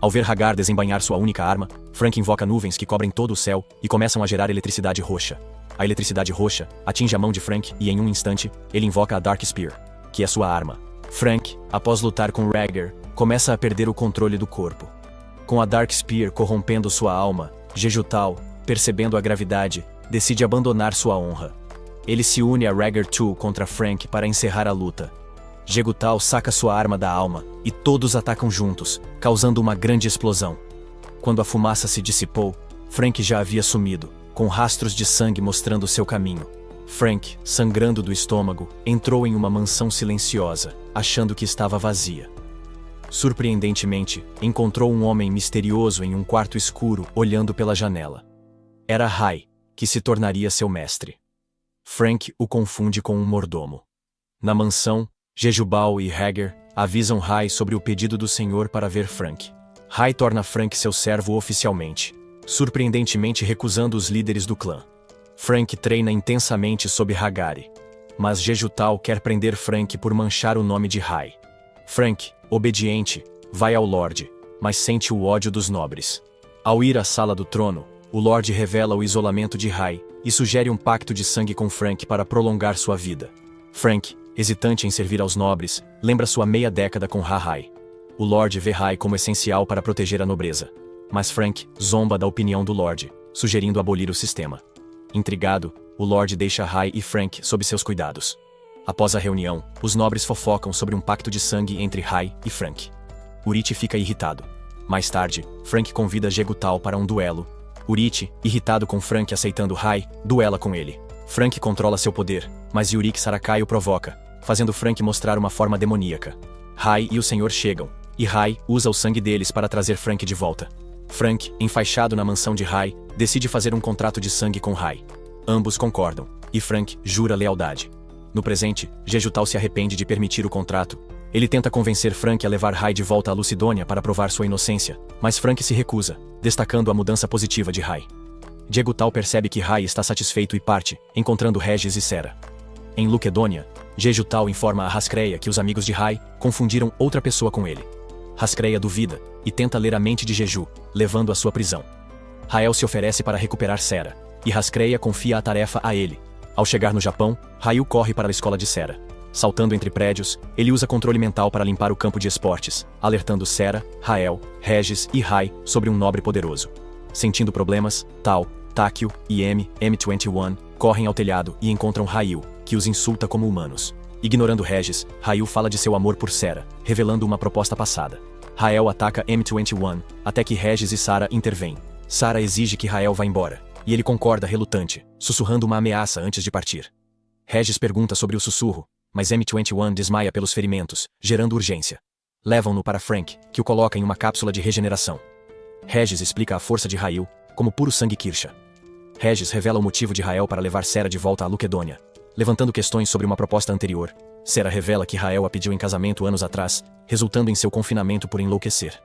Ao ver Hagar desembainhar sua única arma, Frank invoca nuvens que cobrem todo o céu e começam a gerar eletricidade roxa. A eletricidade roxa atinge a mão de Frank e em um instante, ele invoca a Dark Spear, que é sua arma. Frank, após lutar com Rhaegar, começa a perder o controle do corpo. Com a Dark Spear corrompendo sua alma, Jejutau, percebendo a gravidade, decide abandonar sua honra. Ele se une a Rhaegar II contra Frank para encerrar a luta. Jegutau saca sua arma da alma, e todos atacam juntos, causando uma grande explosão. Quando a fumaça se dissipou, Frank já havia sumido, com rastros de sangue mostrando seu caminho. Frank, sangrando do estômago, entrou em uma mansão silenciosa, achando que estava vazia. Surpreendentemente, encontrou um homem misterioso em um quarto escuro, olhando pela janela. Era Rai, que se tornaria seu mestre. Frank o confunde com um mordomo. Na mansão, Jejubal e Rhaegar avisam Rai sobre o pedido do Senhor para ver Frank. Rai torna Frank seu servo oficialmente, surpreendentemente recusando os líderes do clã. Frank treina intensamente sob Hagari, mas Jejutau quer prender Frank por manchar o nome de Rai. Frank, obediente, vai ao Lorde, mas sente o ódio dos nobres. Ao ir à sala do trono, o Lorde revela o isolamento de Rai e sugere um pacto de sangue com Frank para prolongar sua vida. Frank, hesitante em servir aos nobres, lembra sua meia década com Rai. O Lorde vê Rai como essencial para proteger a nobreza. Mas Frank zomba da opinião do Lorde, sugerindo abolir o sistema. Intrigado, o Lorde deixa Rai e Frank sob seus cuidados. Após a reunião, os nobres fofocam sobre um pacto de sangue entre Rai e Frank. Urit fica irritado. Mais tarde, Frank convida Jegutau para um duelo. Urit, irritado com Frank aceitando Rai, duela com ele. Frank controla seu poder, mas Yurik Sarakai o provoca, fazendo Frank mostrar uma forma demoníaca. Rai e o Senhor chegam, e Rai usa o sangue deles para trazer Frank de volta. Frank, enfaixado na mansão de Rai, decide fazer um contrato de sangue com Rai. Ambos concordam, e Frank jura lealdade. No presente, Jejutau se arrepende de permitir o contrato. Ele tenta convencer Frank a levar Rai de volta a Lucidônia para provar sua inocência, mas Frank se recusa, destacando a mudança positiva de Rai. Jegutau percebe que Rai está satisfeito e parte, encontrando Regis e Sera. Em Luquedônia, Jejutau informa a Hascreia que os amigos de Rai confundiram outra pessoa com ele. Hascreia duvida e tenta ler a mente de Jeju, levando à sua prisão. Rael se oferece para recuperar Sera, e Hascreia confia a tarefa a ele. Ao chegar no Japão, Ryu corre para a escola de Sera. Saltando entre prédios, ele usa controle mental para limpar o campo de esportes, alertando Sera, Rael, Regis e Rai sobre um nobre poderoso. Sentindo problemas, Tao, Takio e M21 correm ao telhado e encontram Ryu, que os insulta como humanos. Ignorando Regis, Ryu fala de seu amor por Sera, revelando uma proposta passada. Rael ataca M21, até que Regis e Sarah intervêm. Sarah exige que Rael vá embora, e ele concorda relutante, sussurrando uma ameaça antes de partir. Regis pergunta sobre o sussurro, mas M21 desmaia pelos ferimentos, gerando urgência. Levam-no para Frank, que o coloca em uma cápsula de regeneração. Regis explica a força de Ryu, como puro sangue Kirsha. Regis revela o motivo de Rael para levar Sera de volta a Luquedônia, levantando questões sobre uma proposta anterior. Sera revela que Rael a pediu em casamento anos atrás, resultando em seu confinamento por enlouquecer.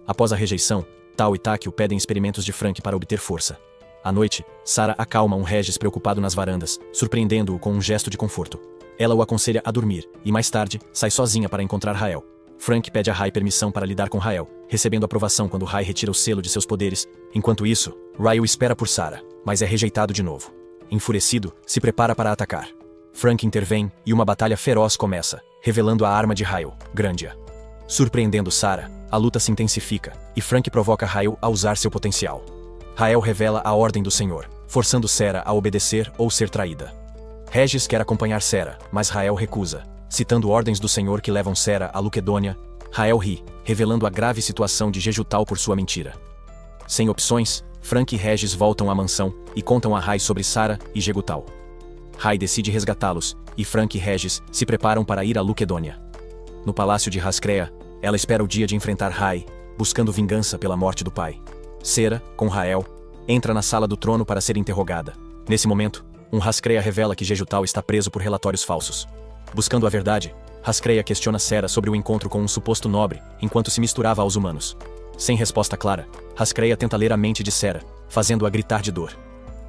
Após a rejeição, Tao e Takio pedem experimentos de Frank para obter força. À noite, Sarah acalma um Regis preocupado nas varandas, surpreendendo-o com um gesto de conforto. Ela o aconselha a dormir, e mais tarde, sai sozinha para encontrar Rael. Frank pede a Rai permissão para lidar com Rael, recebendo aprovação quando Rai retira o selo de seus poderes. Enquanto isso, Ryu espera por Sarah, mas é rejeitado de novo. Enfurecido, se prepara para atacar. Frank intervém e uma batalha feroz começa, revelando a arma de Ryu, Grandia. Surpreendendo Sarah, a luta se intensifica, e Frank provoca Ryu a usar seu potencial. Rael revela a ordem do Senhor, forçando Sera a obedecer ou ser traída. Regis quer acompanhar Sera, mas Rael recusa, citando ordens do Senhor que levam Sera a Luquedônia. Rael ri, revelando a grave situação de Jejutau por sua mentira. Sem opções, Frank e Regis voltam à mansão e contam a Rai sobre Sarah e Jejutau. Rai decide resgatá-los, e Frank e Regis se preparam para ir a Luquedônia. No palácio de Hascreia, ela espera o dia de enfrentar Rai, buscando vingança pela morte do pai. Sera, com Rael, entra na sala do trono para ser interrogada. Nesse momento, um Hascreia revela que Jejutau está preso por relatórios falsos. Buscando a verdade, Hascreia questiona Sera sobre o encontro com um suposto nobre, enquanto se misturava aos humanos. Sem resposta clara, Hascreia tenta ler a mente de Sera, fazendo-a gritar de dor.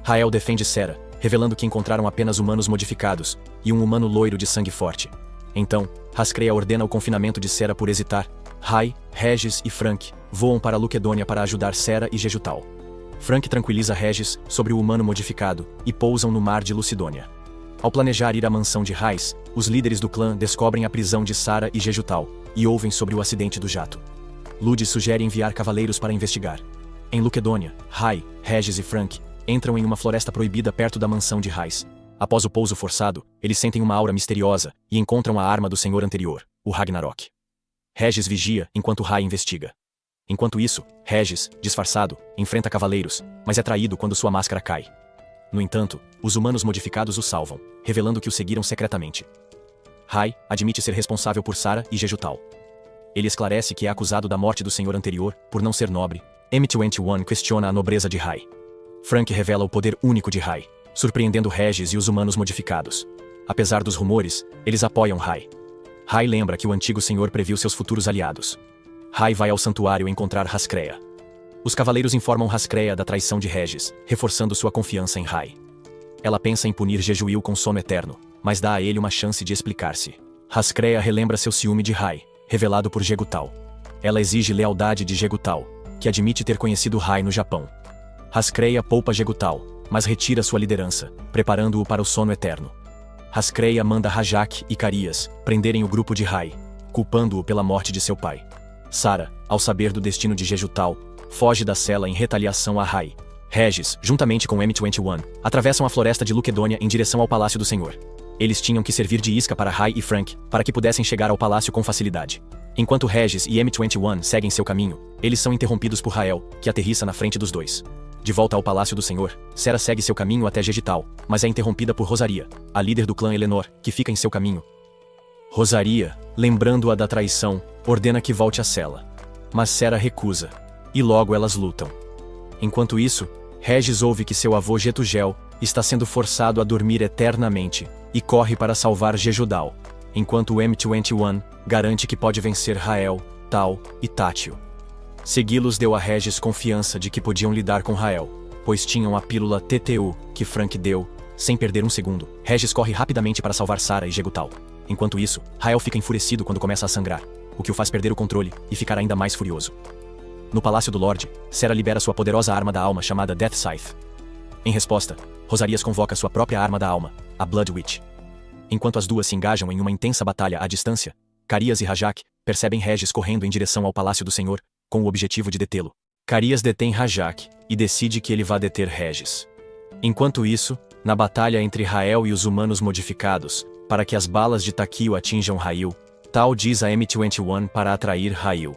Rael defende Sera, revelando que encontraram apenas humanos modificados, e um humano loiro de sangue forte. Então, Hascreia ordena o confinamento de Sera por hesitar. Rai, Regis e Frank voam para Luquedônia para ajudar Sera e Jejutau. Frank tranquiliza Regis sobre o humano modificado, e pousam no mar de Lucidônia. Ao planejar ir à mansão de Raiz, os líderes do clã descobrem a prisão de Sarah e Jejutau, e ouvem sobre o acidente do jato. Lud sugere enviar cavaleiros para investigar. Em Luquedônia, Rai, Regis e Frank entram em uma floresta proibida perto da mansão de Raiz. Após o pouso forçado, eles sentem uma aura misteriosa e encontram a arma do senhor anterior, o Ragnarok. Regis vigia enquanto Rai investiga. Enquanto isso, Regis, disfarçado, enfrenta cavaleiros, mas é traído quando sua máscara cai. No entanto, os humanos modificados o salvam, revelando que o seguiram secretamente. Rai admite ser responsável por Sarah e Jejutau. Ele esclarece que é acusado da morte do senhor anterior, por não ser nobre. M21 questiona a nobreza de Rai. Frank revela o poder único de Rai, surpreendendo Regis e os humanos modificados. Apesar dos rumores, eles apoiam Rai. Rai lembra que o antigo senhor previu seus futuros aliados. Rai vai ao santuário encontrar Hascreia. Os cavaleiros informam Hascreia da traição de Regis, reforçando sua confiança em Rai. Ela pensa em punir Jejuil com sono eterno, mas dá a ele uma chance de explicar-se. Hascreia relembra seu ciúme de Rai, revelado por Jejutau. Ela exige lealdade de Jejutau, que admite ter conhecido Rai no Japão. Hascreia poupa Jejutau, mas retira sua liderança, preparando-o para o sono eterno. Hascreia manda Rajak e Carias prenderem o grupo de Rai, culpando-o pela morte de seu pai. Sarah, ao saber do destino de Jejutau, foge da cela em retaliação a Rai. Regis, juntamente com M21, atravessam a floresta de Luquedônia em direção ao Palácio do Senhor. Eles tinham que servir de isca para Rai e Frank, para que pudessem chegar ao palácio com facilidade. Enquanto Regis e M21 seguem seu caminho, eles são interrompidos por Rael, que aterrissa na frente dos dois. De volta ao Palácio do Senhor, Sera segue seu caminho até Jejutau, mas é interrompida por Rosaria, a líder do clã Eleanor, que fica em seu caminho. Rosaria, lembrando-a da traição, ordena que volte à cela. Mas Sera recusa, e logo elas lutam. Enquanto isso, Regis ouve que seu avô Getugel está sendo forçado a dormir eternamente, e corre para salvar Jejutau, enquanto o M21 garante que pode vencer Rael, Tao e Takio. Segui-los deu a Regis confiança de que podiam lidar com Rael, pois tinham a pílula TTU que Frank deu. Sem perder um segundo, Regis corre rapidamente para salvar Sarah e Jegutal. Enquanto isso, Rael fica enfurecido quando começa a sangrar, o que o faz perder o controle e ficar ainda mais furioso. No palácio do Lorde, Sera libera sua poderosa arma da alma chamada Death Scythe. Em resposta, Rosarias convoca sua própria arma da alma, a Blood Witch. Enquanto as duas se engajam em uma intensa batalha à distância, Carias e Rajak percebem Regis correndo em direção ao Palácio do Senhor, com o objetivo de detê-lo. Carias detém Rajak e decide que ele vai deter Regis. Enquanto isso, na batalha entre Rael e os humanos modificados, para que as balas de Takio atinjam Rail, Tal diz a M21 para atrair Rail.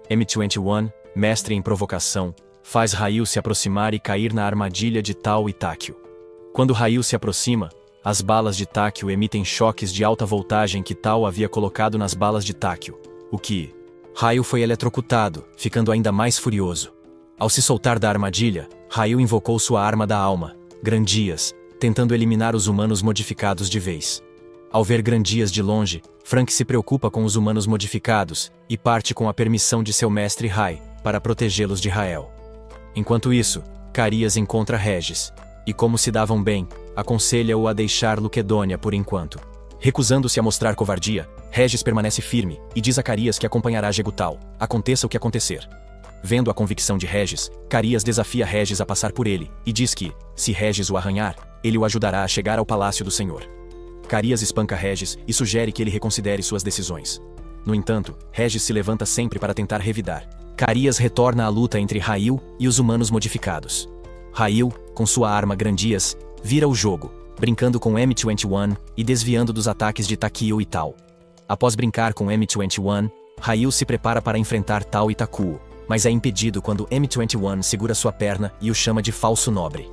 M21, mestre em provocação, faz Rail se aproximar e cair na armadilha de Tal e Takio. Quando Rail se aproxima, as balas de Takio emitem choques de alta voltagem que Tal havia colocado nas balas de Takio, o que... Rail foi eletrocutado, ficando ainda mais furioso. Ao se soltar da armadilha, Rail invocou sua arma da alma, Grandias, tentando eliminar os humanos modificados de vez. Ao ver Grandias de longe, Frank se preocupa com os humanos modificados e parte com a permissão de seu mestre Rai, para protegê-los de Rael. Enquanto isso, Carias encontra Regis, e como se davam bem, aconselha-o a deixar Luquedônia por enquanto. Recusando-se a mostrar covardia, Regis permanece firme e diz a Carias que acompanhará Jegutal, aconteça o que acontecer. Vendo a convicção de Regis, Carias desafia Regis a passar por ele, e diz que, se Regis o arranhar, ele o ajudará a chegar ao Palácio do Senhor. Carias espanca Regis e sugere que ele reconsidere suas decisões. No entanto, Regis se levanta sempre para tentar revidar. Carias retorna à luta entre Rail e os humanos modificados. Rail, com sua arma Grandias, vira o jogo, brincando com M21 e desviando dos ataques de Takio e Tal. Após brincar com M21, Rail se prepara para enfrentar Tal e Takuo, mas é impedido quando M21 segura sua perna e o chama de falso nobre.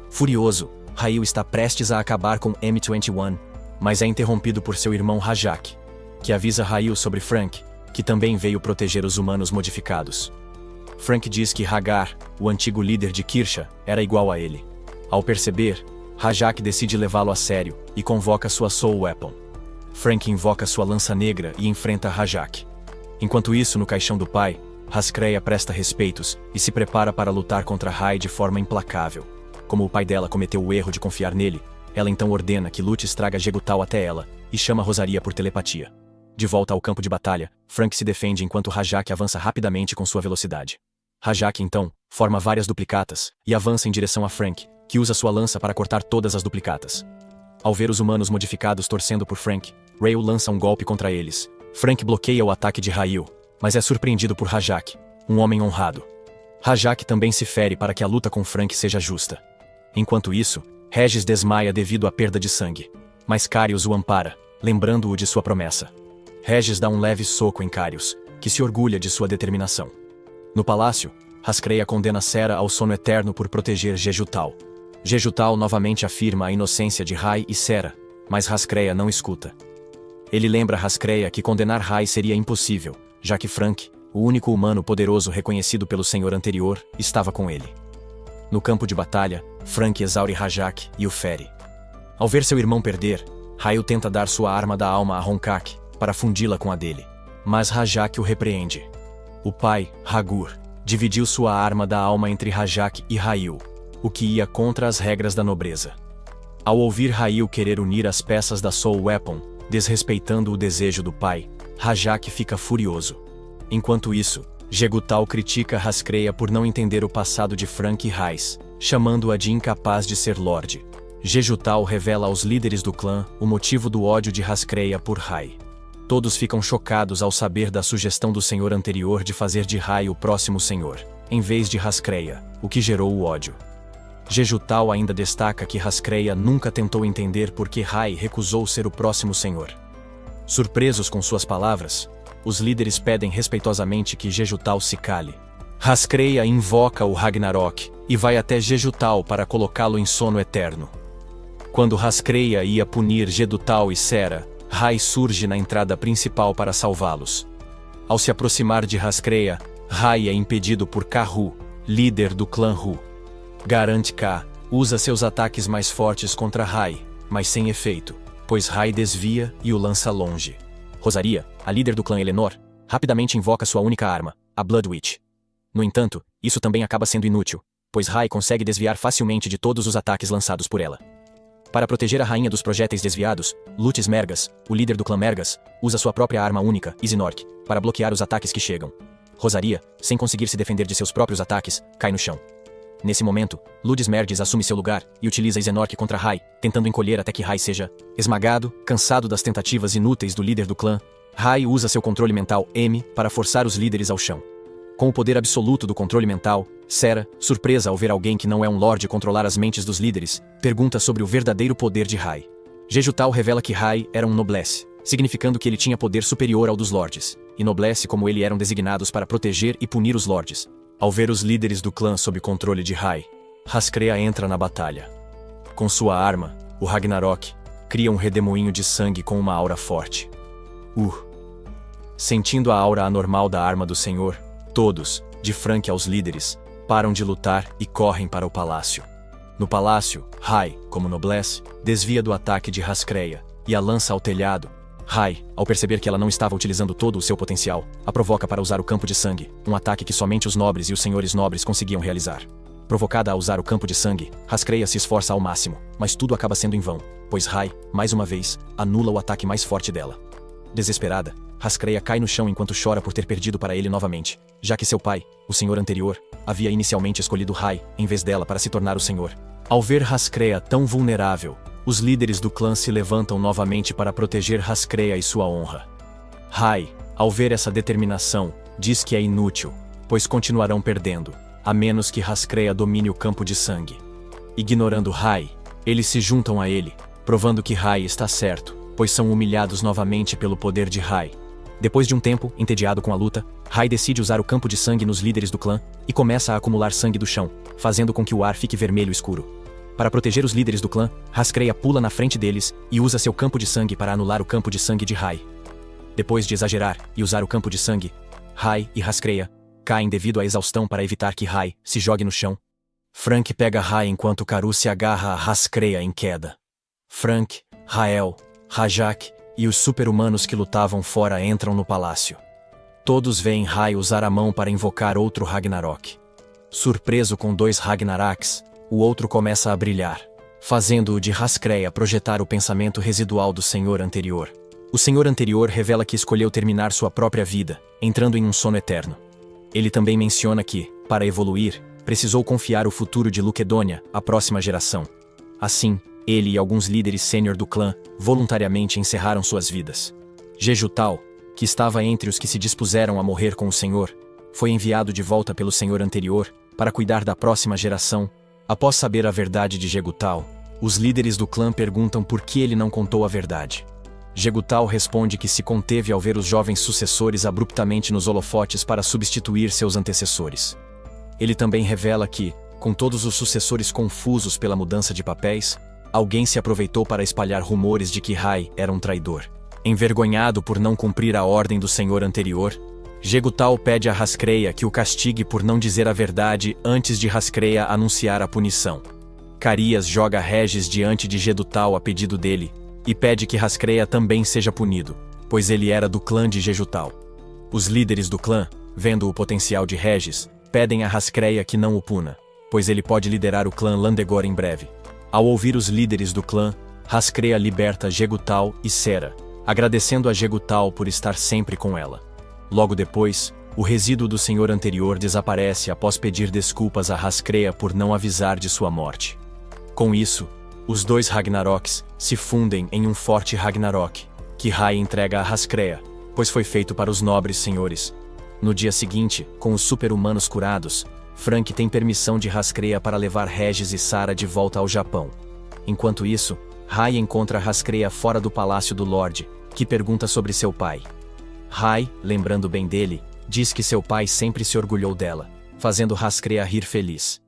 Furioso, Rail está prestes a acabar com M21, mas é interrompido por seu irmão Rajak, que avisa Rail sobre Frank, que também veio proteger os humanos modificados. Frank diz que Hagar, o antigo líder de Kirsha, era igual a ele. Ao perceber, Rajak decide levá-lo a sério e convoca sua Soul Weapon. Frank invoca sua lança negra e enfrenta Rajak. Enquanto isso, no caixão do pai, Haskreya presta respeitos e se prepara para lutar contra Rai de forma implacável. Como o pai dela cometeu o erro de confiar nele, ela então ordena que Lutes traga Jegutal até ela e chama Rosaria por telepatia. De volta ao campo de batalha, Frank se defende enquanto Rajak avança rapidamente com sua velocidade. Rajak então forma várias duplicatas e avança em direção a Frank, que usa sua lança para cortar todas as duplicatas. Ao ver os humanos modificados torcendo por Frank, Rail lança um golpe contra eles. Frank bloqueia o ataque de Rail, mas é surpreendido por Rajak, um homem honrado. Rajak também se fere para que a luta com Frank seja justa. Enquanto isso, Regis desmaia devido à perda de sangue, mas Carius o ampara, lembrando-o de sua promessa. Regis dá um leve soco em Carius, que se orgulha de sua determinação. No palácio, Haskreya condena Sera ao sono eterno por proteger Jejutal. Jejutal novamente afirma a inocência de Rai e Sera, mas Haskreya não escuta. Ele lembra Haskreya que condenar Rai seria impossível, já que Frank, o único humano poderoso reconhecido pelo senhor anterior, estava com ele. No campo de batalha, Frank exaure Rajak e o fere. Ao ver seu irmão perder, Rail tenta dar sua arma da alma a Ronkak, para fundi-la com a dele. Mas Rajak o repreende. O pai, Hagur, dividiu sua arma da alma entre Rajak e Rail, o que ia contra as regras da nobreza. Ao ouvir Rail querer unir as peças da Soul Weapon, desrespeitando o desejo do pai, Rajak fica furioso. Enquanto isso, Jegutal critica Haskreya por não entender o passado de Frank e Raiz, chamando-a de incapaz de ser Lorde. Jejutal revela aos líderes do clã o motivo do ódio de Haskreya por Rai. Todos ficam chocados ao saber da sugestão do senhor anterior de fazer de Rai o próximo senhor, em vez de Haskreya, o que gerou o ódio. Jejutal ainda destaca que Haskreya nunca tentou entender por que Rai recusou ser o próximo senhor. Surpresos com suas palavras, os líderes pedem respeitosamente que Jejutal se cale. Haskreya invoca o Ragnarok e vai até Jejutal para colocá-lo em sono eterno. Quando Haskreya ia punir Jejutal e Sera, Rai surge na entrada principal para salvá-los. Ao se aproximar de Haskreya, Rai é impedido por Kahu, líder do clã Hu. Garante Ka usa seus ataques mais fortes contra Rai, mas sem efeito, pois Rai desvia e o lança longe. Rosaria, a líder do clã Eleanor, rapidamente invoca sua única arma, a Blood Witch. No entanto, isso também acaba sendo inútil, pois Rai consegue desviar facilmente de todos os ataques lançados por ela. Para proteger a rainha dos projéteis desviados, Lutes Mergas, o líder do clã Mergas, usa sua própria arma única, Isinork, para bloquear os ataques que chegam. Rosaria, sem conseguir se defender de seus próprios ataques, cai no chão. Nesse momento, Ludes Merges assume seu lugar e utiliza Isinork contra Rai, tentando encolher até que Rai seja esmagado. Cansado das tentativas inúteis do líder do clã, Rai usa seu controle mental M para forçar os líderes ao chão. Com o poder absoluto do controle mental, Sera, surpresa ao ver alguém que não é um lorde controlar as mentes dos líderes, pergunta sobre o verdadeiro poder de Rai. Jejutal revela que Rai era um noblesse, significando que ele tinha poder superior ao dos lordes, e noblesse como ele eram designados para proteger e punir os lordes. Ao ver os líderes do clã sob controle de Rai, Hascrea entra na batalha. Com sua arma, o Ragnarok, cria um redemoinho de sangue com uma aura forte. Sentindo a aura anormal da arma do Senhor, todos, de Frank aos líderes, param de lutar e correm para o palácio. No palácio, Rai, como noblesse, desvia do ataque de Hascrea e a lança ao telhado. Rai, ao perceber que ela não estava utilizando todo o seu potencial, a provoca para usar o campo de sangue, um ataque que somente os nobres e os senhores nobres conseguiam realizar. Provocada a usar o campo de sangue, Hascrea se esforça ao máximo, mas tudo acaba sendo em vão, pois Rai, mais uma vez, anula o ataque mais forte dela. Desesperada, Hascrea cai no chão enquanto chora por ter perdido para ele novamente, já que seu pai, o senhor anterior, havia inicialmente escolhido Rai em vez dela para se tornar o senhor. Ao ver Hascrea tão vulnerável, os líderes do clã se levantam novamente para proteger Hascrea e sua honra. Rai, ao ver essa determinação, diz que é inútil, pois continuarão perdendo, a menos que Hascrea domine o campo de sangue. Ignorando Rai, eles se juntam a ele, provando que Rai está certo, pois são humilhados novamente pelo poder de Rai. Depois de um tempo, entediado com a luta, Rai decide usar o campo de sangue nos líderes do clã e começa a acumular sangue do chão, fazendo com que o ar fique vermelho escuro. Para proteger os líderes do clã, Hascrea pula na frente deles e usa seu campo de sangue para anular o campo de sangue de Rai. Depois de exagerar e usar o campo de sangue, Rai e Hascrea caem devido à exaustão para evitar que Rai se jogue no chão. Frank pega Rai enquanto Karu se agarra a Hascrea em queda. Frank, Rael, Rajak e os super-humanos que lutavam fora entram no palácio. Todos veem Rai usar a mão para invocar outro Ragnarok. Surpreso com 2 Ragnaraks, o outro começa a brilhar, fazendo-o de Hascrea projetar o pensamento residual do senhor anterior. O senhor anterior revela que escolheu terminar sua própria vida, entrando em um sono eterno. Ele também menciona que, para evoluir, precisou confiar o futuro de Luquedônia à próxima geração. Assim, ele e alguns líderes sênior do clã voluntariamente encerraram suas vidas. Jejutal, que estava entre os que se dispuseram a morrer com o senhor, foi enviado de volta pelo senhor anterior para cuidar da próxima geração. Após saber a verdade de Jegutal, os líderes do clã perguntam por que ele não contou a verdade. Jegutal responde que se conteve ao ver os jovens sucessores abruptamente nos holofotes para substituir seus antecessores. Ele também revela que, com todos os sucessores confusos pela mudança de papéis, alguém se aproveitou para espalhar rumores de que Rai era um traidor. Envergonhado por não cumprir a ordem do senhor anterior, Jegutal pede a Hascrea que o castigue por não dizer a verdade antes de Hascrea anunciar a punição. Carias joga Regis diante de Jedutal a pedido dele, e pede que Hascrea também seja punido, pois ele era do clã de Jejutal. Os líderes do clã, vendo o potencial de Regis, pedem a Hascrea que não o puna, pois ele pode liderar o clã Landegor em breve. Ao ouvir os líderes do clã, Hascrea liberta Jegutal e Sera, agradecendo a Jegutal por estar sempre com ela. Logo depois, o resíduo do senhor anterior desaparece após pedir desculpas a Hascrea por não avisar de sua morte. Com isso, os 2 Ragnaroks se fundem em um forte Ragnarok, que Rai entrega a Hascrea, pois foi feito para os nobres senhores. No dia seguinte, com os super-humanos curados, Frank tem permissão de Hascrea para levar Regis e Sara de volta ao Japão. Enquanto isso, Rai encontra Hascrea fora do palácio do Lorde, que pergunta sobre seu pai. Rai, lembrando bem dele, diz que seu pai sempre se orgulhou dela, fazendo Hascrea rir feliz.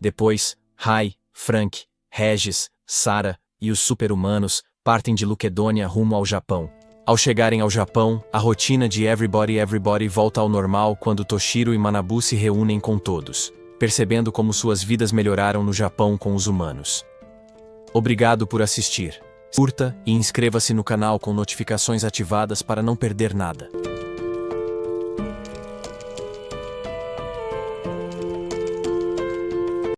Depois, Rai, Frank, Regis, Sara e os super-humanos partem de Luquedônia rumo ao Japão. Ao chegarem ao Japão, a rotina de Everybody volta ao normal quando Toshiro e Manabu se reúnem com todos, percebendo como suas vidas melhoraram no Japão com os humanos. Obrigado por assistir. Curta e inscreva-se no canal com notificações ativadas para não perder nada.